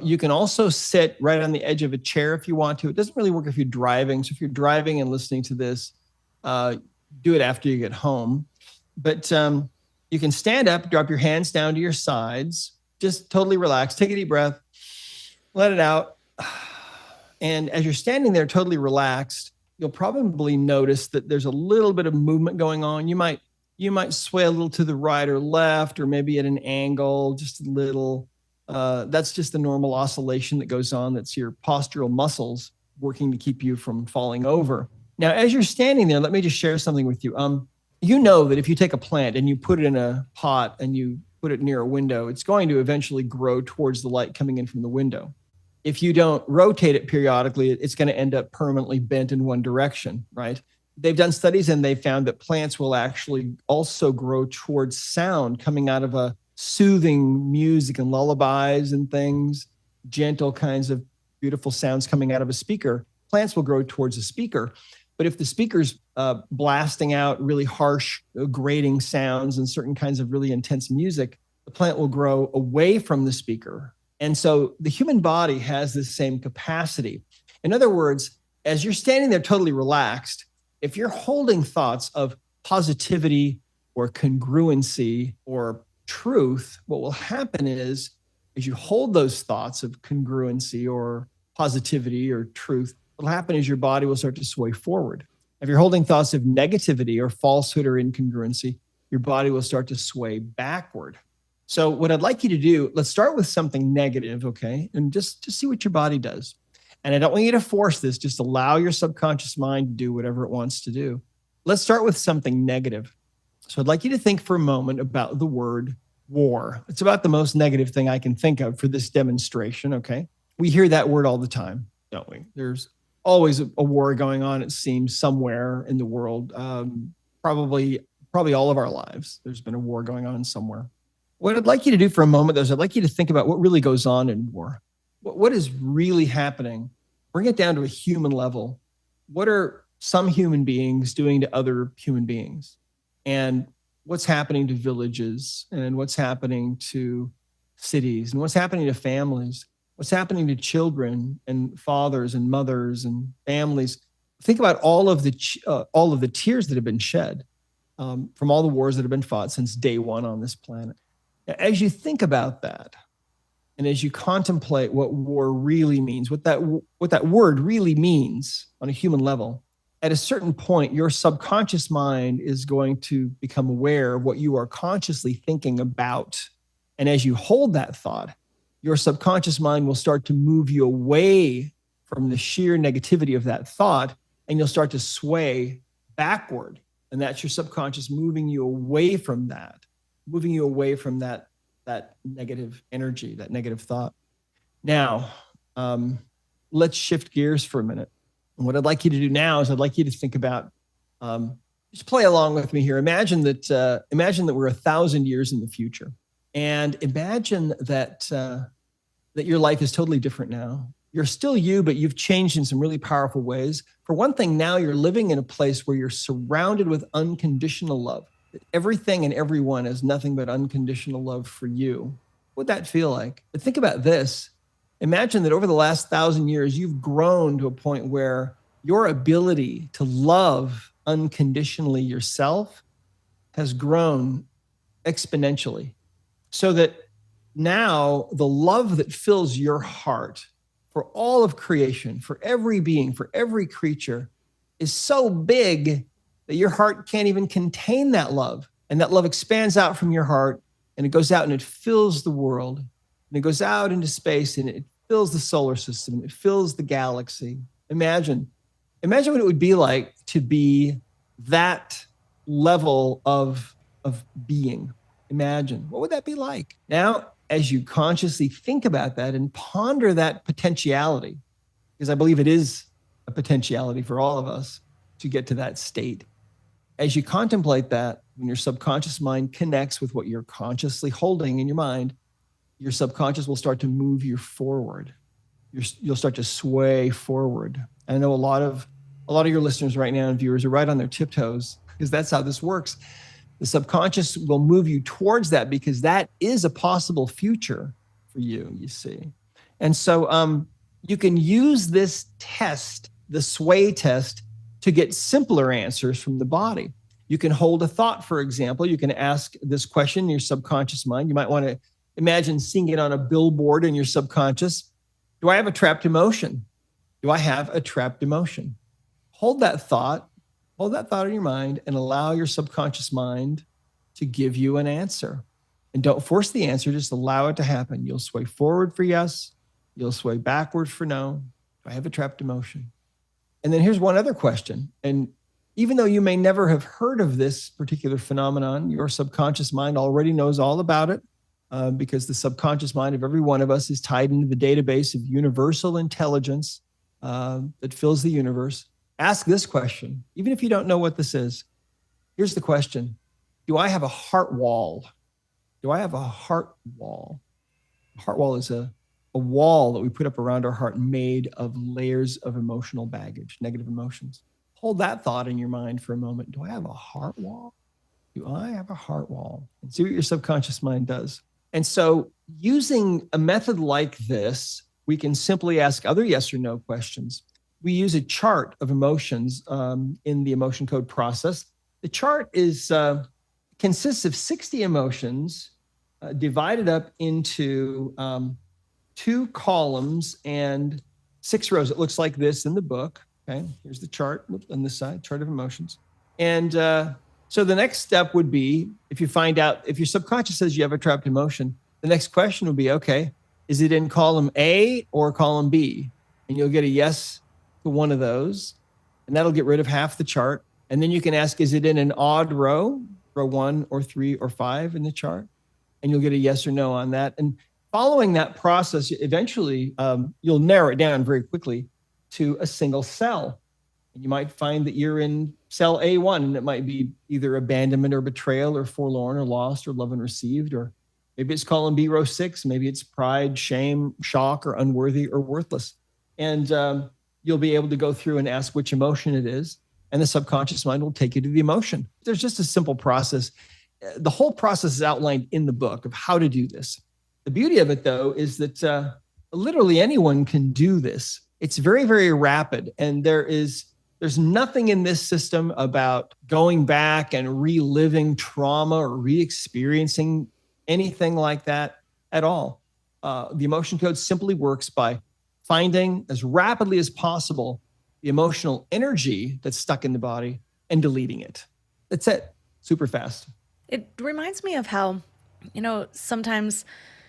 You can also sit right on the edge of a chair if you want to. It doesn't really work if you're driving. So if you're driving and listening to this, do it after you get home. But you can stand up, drop your hands down to your sides, just totally relax. Take a deep breath, let it out. And as you're standing there totally relaxed, you'll probably notice that there's a little bit of movement going on. You might sway a little to the right or left, or maybe at an angle, just a little. That's just the normal oscillation that goes on. That's your postural muscles working to keep you from falling over. Now, as you're standing there, let me just share something with you. You know that if you take a plant and you put it in a pot and you put it near a window, it's going to eventually grow towards the light coming in from the window. If you don't rotate it periodically, it's going to end up permanently bent in one direction, right? They've done studies and they found that plants will actually also grow towards sound coming out of a soothing music and lullabies and things, gentle kinds of beautiful sounds coming out of a speaker. Plants will grow towards a speaker. But if the speaker's blasting out really harsh, grating sounds and certain kinds of really intense music, the plant will grow away from the speaker. And so the human body has this same capacity. In other words, as you're standing there totally relaxed, if you're holding thoughts of positivity or congruency or truth, what will happen is, as you hold those thoughts of congruency or positivity or truth, what will happen is your body will start to sway forward. If you're holding thoughts of negativity or falsehood or incongruency, your body will start to sway backward. So what I'd like you to do, let's start with something negative, okay? And just see what your body does. And I don't want you to force this, just allow your subconscious mind to do whatever it wants to do. Let's start with something negative. So I'd like you to think for a moment about the word war. It's about the most negative thing I can think of for this demonstration, okay? We hear that word all the time, don't we? There's always a war going on, it seems, somewhere in the world. Probably all of our lives, there's been a war going on somewhere. What I'd like you to do for a moment, though, is I'd like you to think about what really goes on in war. What is really happening? Bring it down to a human level. What are some human beings doing to other human beings? And what's happening to villages? And what's happening to cities? And what's happening to families? What's happening to children and fathers and mothers and families? Think about all of the tears that have been shed from all the wars that have been fought since day one on this planet. As you think about that, and as you contemplate what war really means, what that word really means on a human level, at a certain point, your subconscious mind is going to become aware of what you are consciously thinking about. And as you hold that thought, your subconscious mind will start to move you away from the sheer negativity of that thought, and you'll start to sway backward. And that's your subconscious moving you away from that negative energy, that negative thought. Now, let's shift gears for a minute. And what I'd like you to do now is I'd like you to think about, just play along with me here. Imagine that we're 1,000 years in the future, and imagine that your life is totally different now. You're still you, but you've changed in some really powerful ways. For one thing, now you're living in a place where you're surrounded with unconditional love. Everything and everyone has nothing but unconditional love for you. What would that feel like? But think about this. Imagine that over the last 1,000 years, you've grown to a point where your ability to love unconditionally yourself has grown exponentially. So that now the love that fills your heart for all of creation, for every being, for every creature, is so big that your heart can't even contain that love. And that love expands out from your heart, and it goes out and it fills the world, and it goes out into space, and it fills the solar system, and it fills the galaxy. Imagine what it would be like to be that level of being. Imagine, what would that be like? Now, as you consciously think about that and ponder that potentiality, because I believe it is a potentiality for all of us to get to that state. As you contemplate that, when your subconscious mind connects with what you're consciously holding in your mind, your subconscious will start to move you forward. You'll start to sway forward. I know a lot of your listeners right now and viewers are right on their tiptoes, because that's how this works. The subconscious will move you towards that, because that is a possible future. for you, you see. And so you can use this test, the sway test, to get simpler answers from the body. You can hold a thought, for example. You can ask this question in your subconscious mind. You might want to imagine seeing it on a billboard in your subconscious. Do I have a trapped emotion? Do I have a trapped emotion? Hold that thought in your mind, and allow your subconscious mind to give you an answer. And don't force the answer, just allow it to happen. You'll sway forward for yes, you'll sway backwards for no. Do I have a trapped emotion? And then here's one other question. And even though you may never have heard of this particular phenomenon, your subconscious mind already knows all about it, because the subconscious mind of every one of us is tied into the database of universal intelligence that fills the universe. Ask this question, even if you don't know what this is. Here's the question. Do I have a heart wall? Do I have a heart wall? A heart wall is a wall that we put up around our heart made of layers of emotional baggage, negative emotions. Hold that thought in your mind for a moment. Do I have a heart wall? Do I have a heart wall? And see what your subconscious mind does. And so using a method like this, we can simply ask other yes or no questions. We use a chart of emotions in the emotion code process. The chart consists of 60 emotions divided up into 2 columns and 6 rows. It looks like this in the book. Okay, here's the chart on this side, chart of emotions. And so the next step would be, if you find out, if your subconscious says you have a trapped emotion, the next question would be, okay, is it in column A or column B? And you'll get a yes to one of those, and that'll get rid of half the chart. And then you can ask, is it in an odd row 1 or 3 or 5 in the chart? And you'll get a yes or no on that. And following that process, eventually you'll narrow it down very quickly to a single cell. And you might find that you're in cell A1, and it might be either abandonment or betrayal or forlorn or lost or love unreceived, or maybe it's column B, row 6. Maybe it's pride, shame, shock, or unworthy or worthless. And you'll be able to go through and ask which emotion it is, and the subconscious mind will take you to the emotion. There's just a simple process. The whole process is outlined in the book of how to do this. The beauty of it, though, is that literally anyone can do this. It's very, very rapid. And there's nothing in this system about going back and reliving trauma or re-experiencing anything like that at all. The emotion code simply works by finding as rapidly as possible the emotional energy that's stuck in the body and deleting it. That's it. Super fast. It reminds me of how, sometimes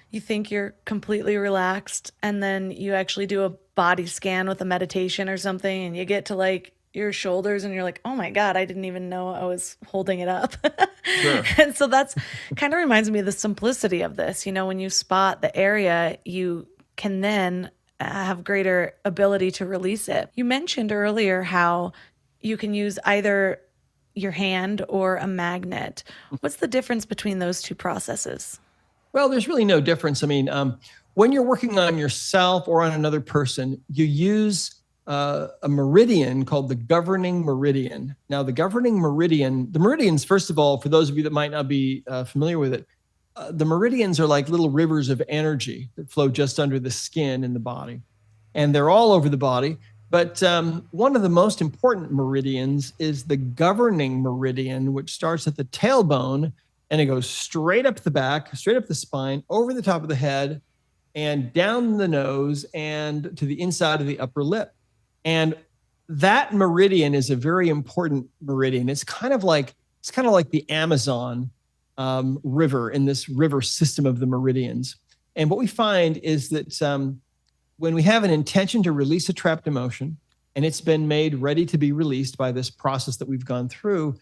you think you're completely relaxed and then you actually do a body scan with a meditation or something, and you get to like your shoulders and you're like, oh my God, I didn't even know I was holding it up. Sure. And so that's kind of reminds me of the simplicity of this. When you spot the area, you can then have greater ability to release it. You mentioned earlier how you can use either your hand or a magnet. What's the difference between those two processes? Well, there's really no difference. I mean, when you're working on yourself or on another person, you use a meridian called the governing meridian. Now, the meridians, first of all, for those of you that might not be familiar with it, the meridians are like little rivers of energy that flow just under the skin in the body. And they're all over the body. But one of the most important meridians is the governing meridian, which starts at the tailbone and it goes straight up the back, straight up the spine, over the top of the head, and down the nose and to the inside of the upper lip. And that meridian is a very important meridian. It's kind of like the Amazon river in this river system of the meridians. And what we find is that when we have an intention to release a trapped emotion, and it's been made ready to be released by this process that we've gone through,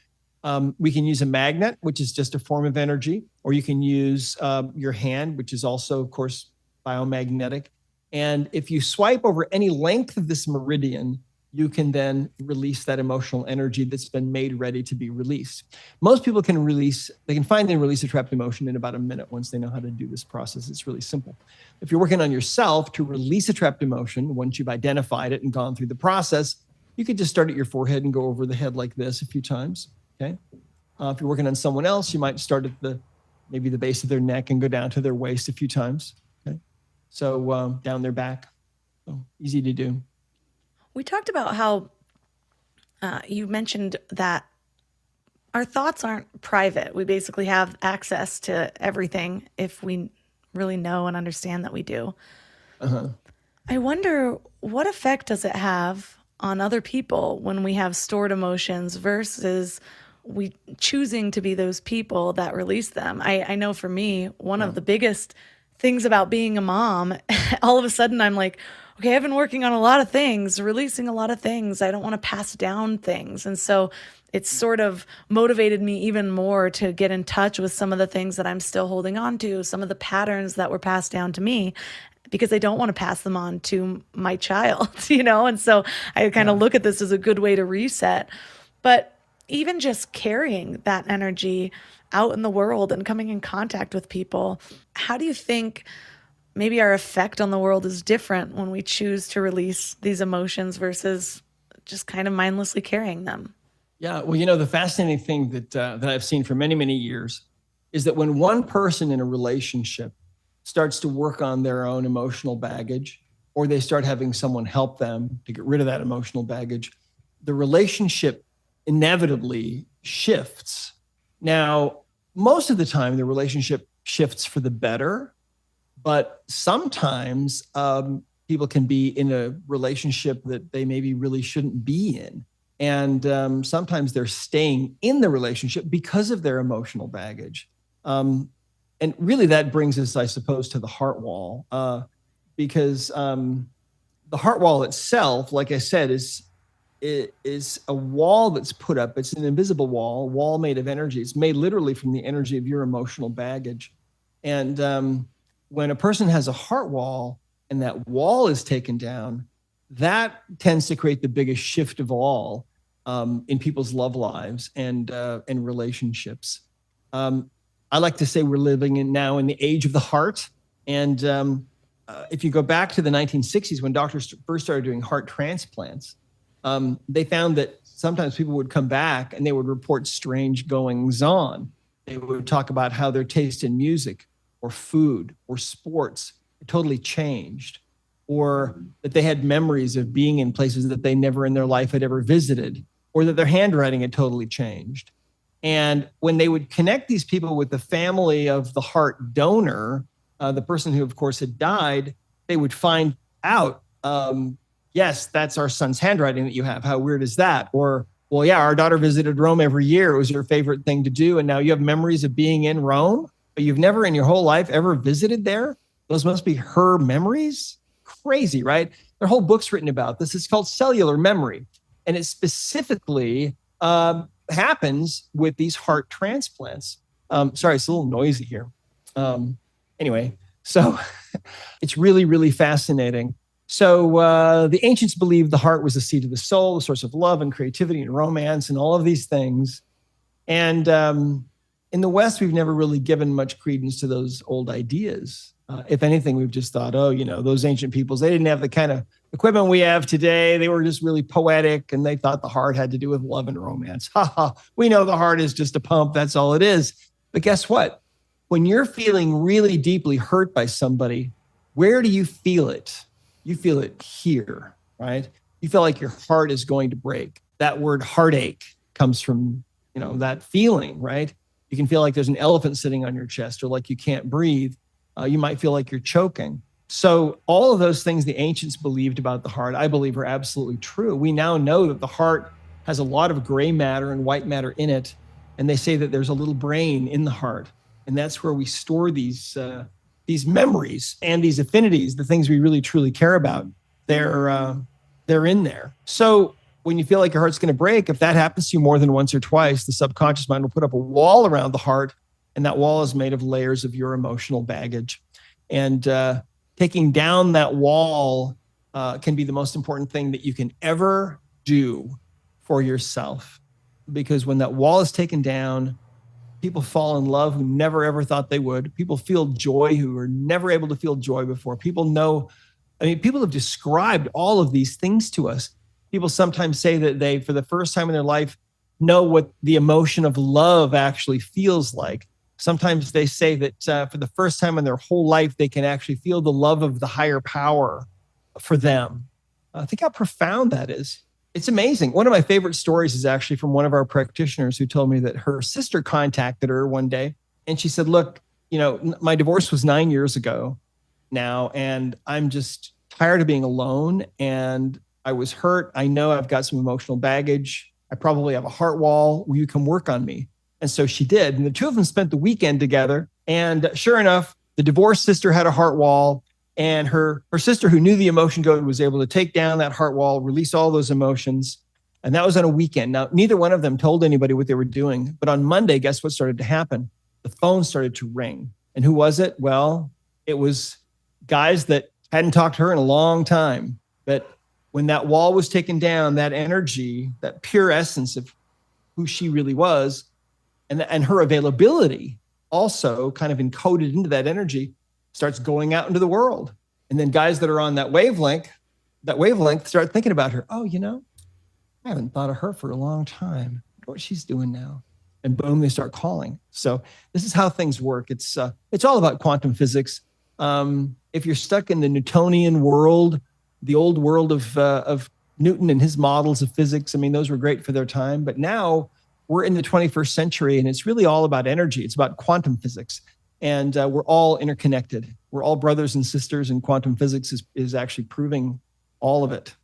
we can use a magnet, which is just a form of energy, or you can use your hand, which is also, of course, biomagnetic. And if you swipe over any length of this meridian, you can then release that emotional energy that's been made ready to be released. Most people can find and release a trapped emotion in about a minute once they know how to do this process. It's really simple. If you're working on yourself to release a trapped emotion, once you've identified it and gone through the process, you could just start at your forehead and go over the head like this a few times. Okay. If you're working on someone else, you might start at maybe the base of their neck and go down to their waist a few times. Okay. So down their back. So easy to do. We talked about how you mentioned that our thoughts aren't private. We basically have access to everything if we really know and understand that we do. Uh-huh. I wonder, what effect does it have on other people when we have stored emotions versus we choosing to be those people that release them? I know for me, one of the biggest things about being a mom, all of a sudden I'm like, okay, I've been working on a lot of things, releasing a lot of things. I don't want to pass down things. And so it's sort of motivated me even more to get in touch with some of the things that I'm still holding on to, some of the patterns that were passed down to me, because I don't want to pass them on to my child, And so I kind of look at this as a good way to reset. But even just carrying that energy out in the world and coming in contact with people, how do you think maybe our effect on the world is different when we choose to release these emotions versus just kind of mindlessly carrying them? Yeah, well, the fascinating thing that I've seen for many, many years is that when one person in a relationship starts to work on their own emotional baggage, or they start having someone help them to get rid of that emotional baggage, the relationship inevitably shifts. Now, most of the time, the relationship shifts for the better, but sometimes people can be in a relationship that they maybe really shouldn't be in. And sometimes they're staying in the relationship because of their emotional baggage. And really that brings us, I suppose, to the heart wall, because the heart wall itself, like I said, is a wall that's put up. It's an invisible wall made of energy. It's made literally from the energy of your emotional baggage. And when a person has a heart wall and that wall is taken down, that tends to create the biggest shift of all in people's love lives and relationships. I like to say we're living now in the age of the heart. And if you go back to the 1960s, when doctors first started doing heart transplants, they found that sometimes people would come back and they would report strange goings on. They would talk about how their taste in music or food or sports totally changed, or that they had memories of being in places that they never in their life had ever visited, or that their handwriting had totally changed. And when they would connect these people with the family of the heart donor, the person who, of course, had died, they would find out, yes, that's our son's handwriting that you have. How weird is that? Or, well, yeah, our daughter visited Rome every year. It was her favorite thing to do. And now you have memories of being in Rome, but you've never in your whole life ever visited there. Those must be her memories. Crazy, right? There are whole books written about this. It's called cellular memory. And it specifically happens with these heart transplants. Sorry, it's a little noisy here. Anyway, so it's really, really fascinating. So the ancients believed the heart was the seat of the soul, the source of love and creativity and romance and all of these things. And in the West, we've never really given much credence to those old ideas. If anything, we've just thought, oh, those ancient peoples, they didn't have the kind of equipment we have today. They were just really poetic, and they thought the heart had to do with love and romance. Ha ha. We know the heart is just a pump. That's all it is. But guess what? When you're feeling really deeply hurt by somebody, where do you feel it? You feel it here, right? You feel like your heart is going to break. That word heartache comes from, that feeling, right? You can feel like there's an elephant sitting on your chest, or like you can't breathe. You might feel like you're choking. So all of those things the ancients believed about the heart, I believe, are absolutely true. We now know that the heart has a lot of gray matter and white matter in it. And they say that there's a little brain in the heart. And that's where we store these memories and these affinities, the things we really, truly care about. They're in there. So when you feel like your heart's going to break, if that happens to you more than once or twice, the subconscious mind will put up a wall around the heart. And that wall is made of layers of your emotional baggage. And taking down that wall can be the most important thing that you can ever do for yourself. Because when that wall is taken down, people fall in love who never, ever thought they would. People feel joy who were never able to feel joy before. People have described all of these things to us. People sometimes say that they, for the first time in their life, know what the emotion of love actually feels like. Sometimes they say that for the first time in their whole life, they can actually feel the love of the higher power for them. Think how profound that is. It's amazing. One of my favorite stories is actually from one of our practitioners who told me that her sister contacted her one day and she said, look, my divorce was 9 years ago now, and I'm just tired of being alone. And I was hurt. I know I've got some emotional baggage. I probably have a heart wall. Will you come work on me? And so she did. And the two of them spent the weekend together. And sure enough, the divorced sister had a heart wall. And her sister, who knew the emotion code, was able to take down that heart wall, release all those emotions. And that was on a weekend. Now, neither one of them told anybody what they were doing. But on Monday, guess what started to happen? The phone started to ring. And who was it? Well, it was guys that hadn't talked to her in a long time. But when that wall was taken down, that energy, that pure essence of who she really was, and her availability also kind of encoded into that energy, starts going out into the world. And then guys that are on that wavelength start thinking about her. Oh, I haven't thought of her for a long time. What she's doing now. And boom, they start calling. So this is how things work. It's all about quantum physics. If you're stuck in the Newtonian world, the old world of Newton and his models of physics, those were great for their time. But now we're in the 21st century, and it's really all about energy. It's about quantum physics. And we're all interconnected. We're all brothers and sisters, and quantum physics is actually proving all of it.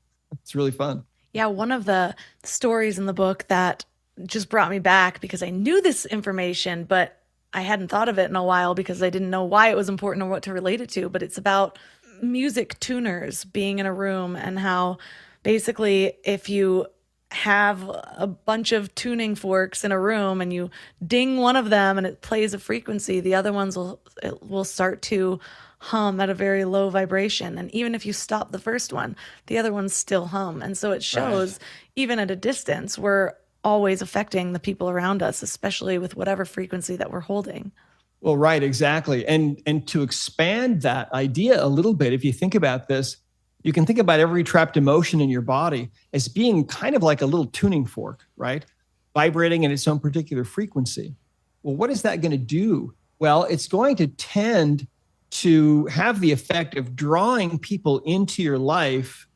It's really fun. Yeah, one of the stories in the book that just brought me back, because I knew this information, but I hadn't thought of it in a while because I didn't know why it was important or what to relate it to. But it's about music tuners being in a room, and how basically if you have a bunch of tuning forks in a room and you ding one of them and it plays a frequency, the other ones will start to hum at a very low vibration. And even if you stop the first one, the other ones still hum. And so it shows, even at a distance, we're always affecting the people around us, especially with whatever frequency that we're holding. Well, right, exactly. And to expand that idea a little bit, if you think about this, you can think about every trapped emotion in your body as being kind of like a little tuning fork, right? Vibrating in its own particular frequency. Well, what is that going to do? Well, it's going to tend to have the effect of drawing people into your life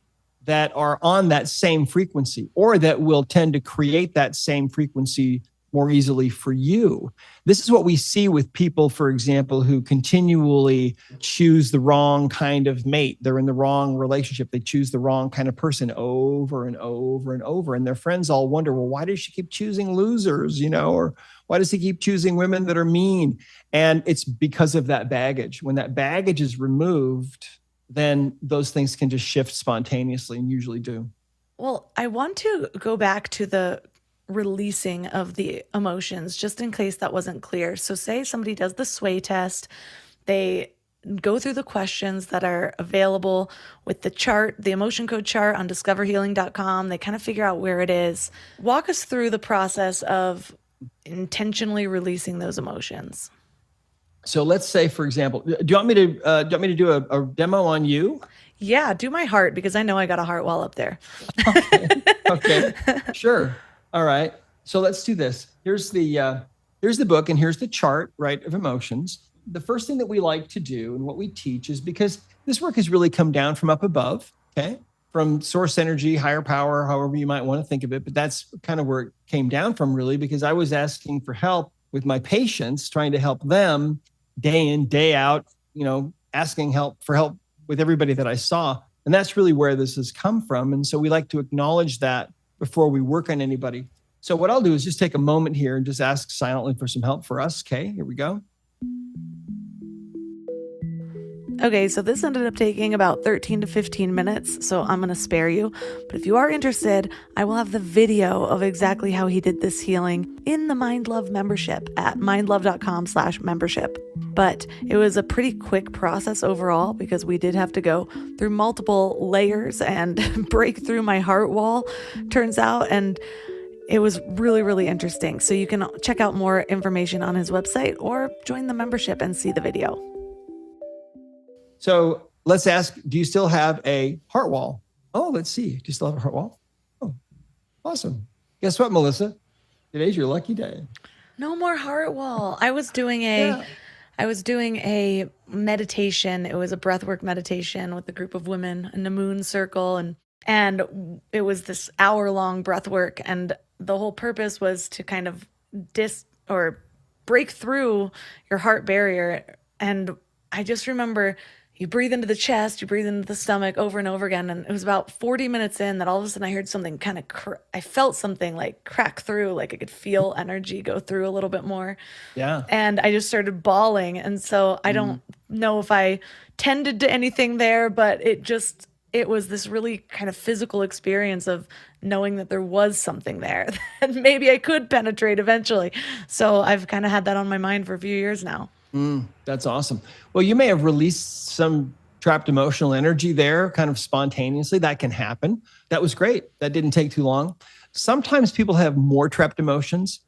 that are on that same frequency, or that will tend to create that same frequency more easily for you. This is what we see with people, for example, who continually choose the wrong kind of mate. They're in the wrong relationship. They choose the wrong kind of person over and over and over. And their friends all wonder, well, why does she keep choosing losers, or why does he keep choosing women that are mean? And it's because of that baggage. When that baggage is removed, then those things can just shift spontaneously, and usually do. Well, I want to go back to the releasing of the emotions, just in case that wasn't clear. So say somebody does the sway test, they go through the questions that are available with the chart, the emotion code chart on discoverhealing.com. They kind of figure out where it is. Walk us through the process of intentionally releasing those emotions. So let's say, for example, do you want me to do a demo on you? Yeah, do my heart, because I know I got a heart wall up there. Okay. Sure. All right. So let's do this. Here's the book, and here's the chart, right, of emotions. The first thing that we like to do and what we teach is, because this work has really come down from up above, okay, from source energy, higher power, however you might want to think of it. But that's kind of where it came down from, really, because I was asking for help with my patients, trying to help them day in, day out, asking for help with everybody that I saw. And that's really where this has come from. And so we like to acknowledge that before we work on anybody. So what I'll do is just take a moment here and just ask silently for some help for us. Okay, here we go. Okay, so this ended up taking about 13 to 15 minutes, so I'm going to spare you. But if you are interested, I will have the video of exactly how he did this healing in the Mind Love membership at mindlove.com/membership. But it was a pretty quick process overall, because we did have to go through multiple layers and break through my heart wall, turns out, and it was really, really interesting. So you can check out more information on his website or join the membership and see the video. So let's ask, do you still have a heart wall? Oh, let's see. Do you still have a heart wall? Oh, awesome. Guess what, Melissa? Today's your lucky day. No more heart wall. I was doing a meditation. It was a breathwork meditation with a group of women in a moon circle, and it was this hour-long breathwork, and the whole purpose was to kind of break through your heart barrier. And I just remember you breathe into the chest, you breathe into the stomach over and over again. And it was about 40 minutes in that all of a sudden I heard something I felt something like crack through, like I could feel energy go through a little bit more. Yeah. And I just started bawling. And so I don't know if I tended to anything there, but it was this really kind of physical experience of knowing that there was something there that maybe I could penetrate eventually. So I've kind of had that on my mind for a few years now. That's awesome. Well, you may have released some trapped emotional energy there kind of spontaneously. That can happen. That was great. That didn't take too long. Sometimes people have more trapped emotions,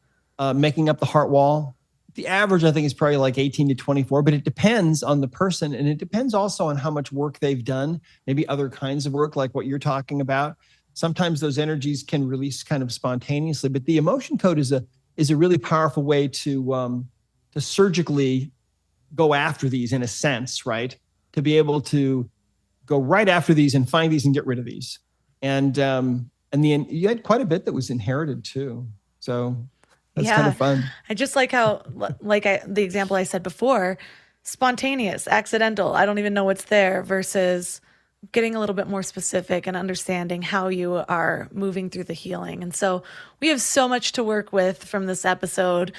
making up the heart wall. The average, I think, is probably like 18 to 24, but it depends on the person. And it depends also on how much work they've done, maybe other kinds of work like what you're talking about. Sometimes those energies can release kind of spontaneously, but the emotion code is a really powerful way to surgically go after these in a sense, right? To be able to go right after these and find these and get rid of these. And you had quite a bit that was inherited too. So that's kind of fun. I just like how, the example I said before, spontaneous, accidental, I don't even know what's there, versus getting a little bit more specific and understanding how you are moving through the healing. And so we have so much to work with from this episode,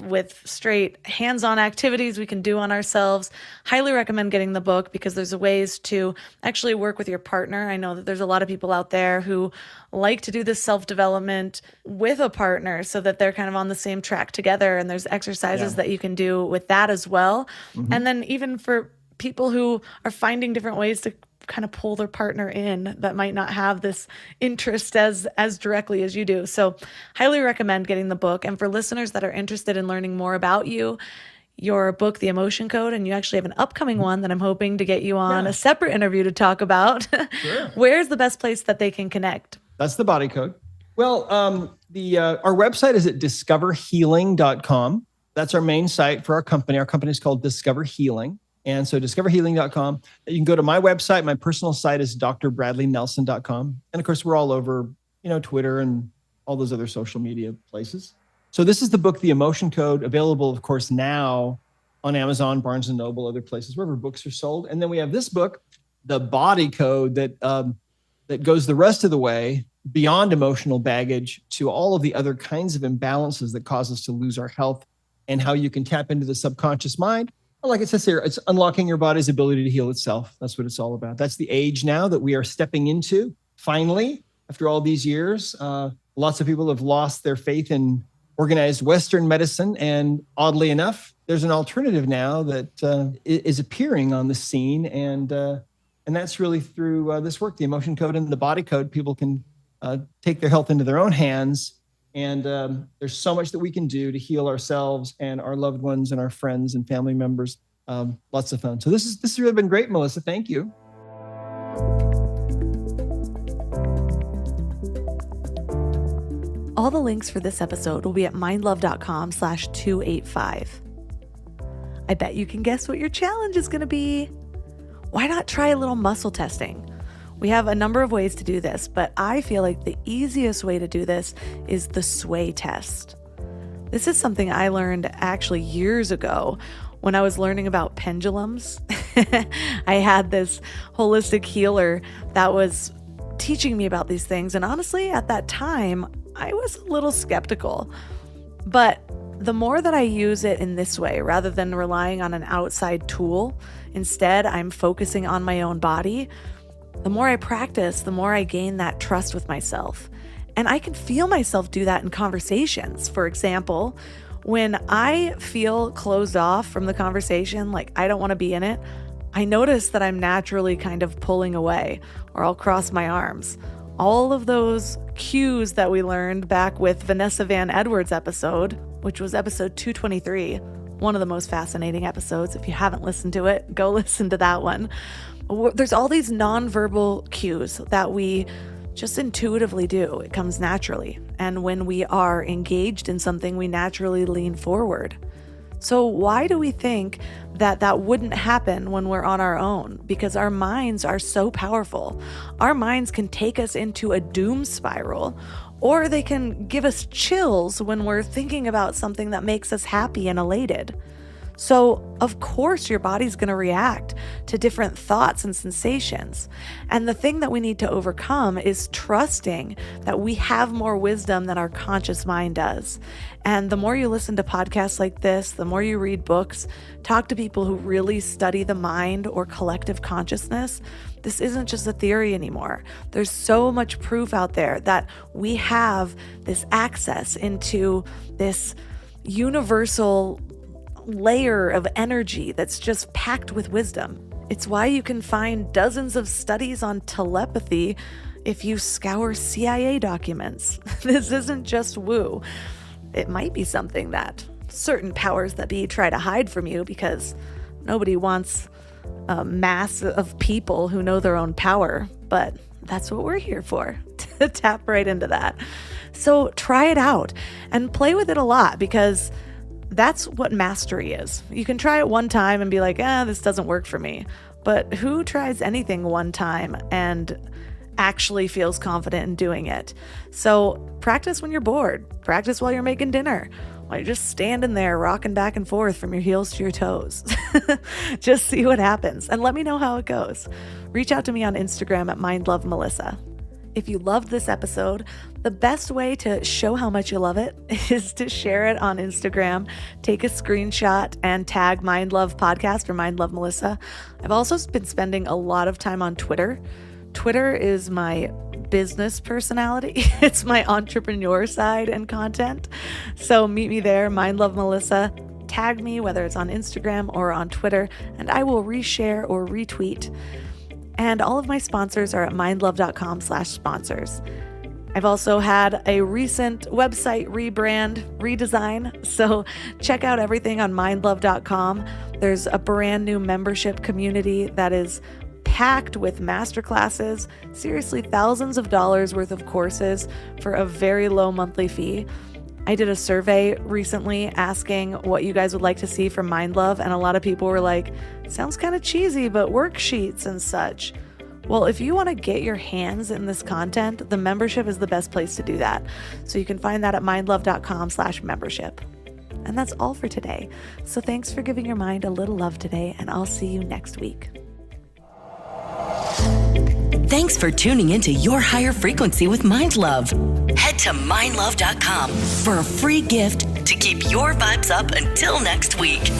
with straight hands-on activities we can do on ourselves. Highly recommend getting the book because there's ways to actually work with your partner. I know that there's a lot of people out there who like to do this self-development with a partner so that they're kind of on the same track together. And there's exercises that you can do with that as well. And then even for people who are finding different ways to kind of pull their partner in that might not have this interest as directly as you do. So highly recommend getting the book. And for listeners that are interested in learning more about you, your book, The Emotion Code, and you actually have an upcoming one that I'm hoping to get you on a separate interview to talk about. Sure. Where's the best place that they can connect? That's the Body Code. Well, our website is at discoverhealing.com. That's our main site for our company. Our company is called Discover Healing. And so discoverhealing.com. You can go to my website. My personal site is drbradleynelson.com. And of course, we're all over, Twitter and all those other social media places. So this is the book, The Emotion Code, available, of course, now on Amazon, Barnes & Noble, other places, wherever books are sold. And then we have this book, The Body Code, that goes the rest of the way beyond emotional baggage to all of the other kinds of imbalances that cause us to lose our health and how you can tap into the subconscious mind. Like it says here, it's unlocking your body's ability to heal itself. That's what it's all about. That's the age now that we are stepping into. Finally, after all these years, lots of people have lost their faith in organized Western medicine. And oddly enough, there's an alternative now that is appearing on the scene. And that's really through this work, the Emotion Code and the Body Code. People can take their health into their own hands. And there's so much that we can do to heal ourselves and our loved ones and our friends and family members. Lots of fun. So this has really been great, Melissa. Thank you. All the links for this episode will be at mindlove.com/285. I bet you can guess what your challenge is going to be. Why not try a little muscle testing? We have a number of ways to do this, but I feel like the easiest way to do this is the sway test. This is something I learned actually years ago when I was learning about pendulums. I had this holistic healer that was teaching me about these things. And honestly, at that time, I was a little skeptical. But the more that I use it in this way, rather than relying on an outside tool, instead I'm focusing on my own body. The more I practice, the more I gain that trust with myself. And I can feel myself do that in conversations. For example, when I feel closed off from the conversation, like I don't want to be in it, I notice that I'm naturally kind of pulling away, or I'll cross my arms. All of those cues that we learned back with Vanessa Van Edwards' episode, which was episode 223, one of the most fascinating episodes. If you haven't listened to it, go listen to that one. There's all these nonverbal cues that we just intuitively do. It comes naturally. And when we are engaged in something, we naturally lean forward. So why do we think that that wouldn't happen when we're on our own? Because our minds are so powerful. Our minds can take us into a doom spiral, or they can give us chills when we're thinking about something that makes us happy and elated. So, of course, your body's going to react to different thoughts and sensations. And the thing that we need to overcome is trusting that we have more wisdom than our conscious mind does. And the more you listen to podcasts like this, the more you read books, talk to people who really study the mind or collective consciousness, this isn't just a theory anymore. There's so much proof out there that we have this access into this universal layer of energy that's just packed with wisdom. It's why you can find dozens of studies on telepathy if you scour CIA documents. This isn't just woo. It might be something that certain powers that be try to hide from you because nobody wants a mass of people who know their own power, but that's what we're here for, to tap right into that. So try it out and play with it a lot, because that's what mastery is. You can try it one time and be like, this doesn't work for me. But who tries anything one time and actually feels confident in doing it? So practice when you're bored. Practice while you're making dinner. While you're just standing there rocking back and forth from your heels to your toes. Just see what happens and let me know how it goes. Reach out to me on Instagram at mindlovemelissa. If you loved this episode, the best way to show how much you love it is to share it on Instagram, take a screenshot, and tag Mind Love Podcast or Mind Love Melissa. I've also been spending a lot of time on Twitter. Twitter is my business personality. It's my entrepreneur side and content. So meet me there, Mind Love Melissa. Tag me, whether it's on Instagram or on Twitter, and I will reshare or retweet. And all of my sponsors are at mindlove.com/sponsors. I've also had a recent website redesign, so check out everything on mindlove.com. There's a brand new membership community that is packed with masterclasses, seriously thousands of dollars worth of courses for a very low monthly fee. I did a survey recently asking what you guys would like to see from Mind Love, and a lot of people were like, sounds kind of cheesy, but worksheets and such. Well, if you want to get your hands in this content, the membership is the best place to do that. So you can find that at mindlove.com/membership. And that's all for today. So thanks for giving your mind a little love today, and I'll see you next week. Thanks for tuning into Your Higher Frequency with Mind Love. Head to mindlove.com for a free gift to keep your vibes up until next week.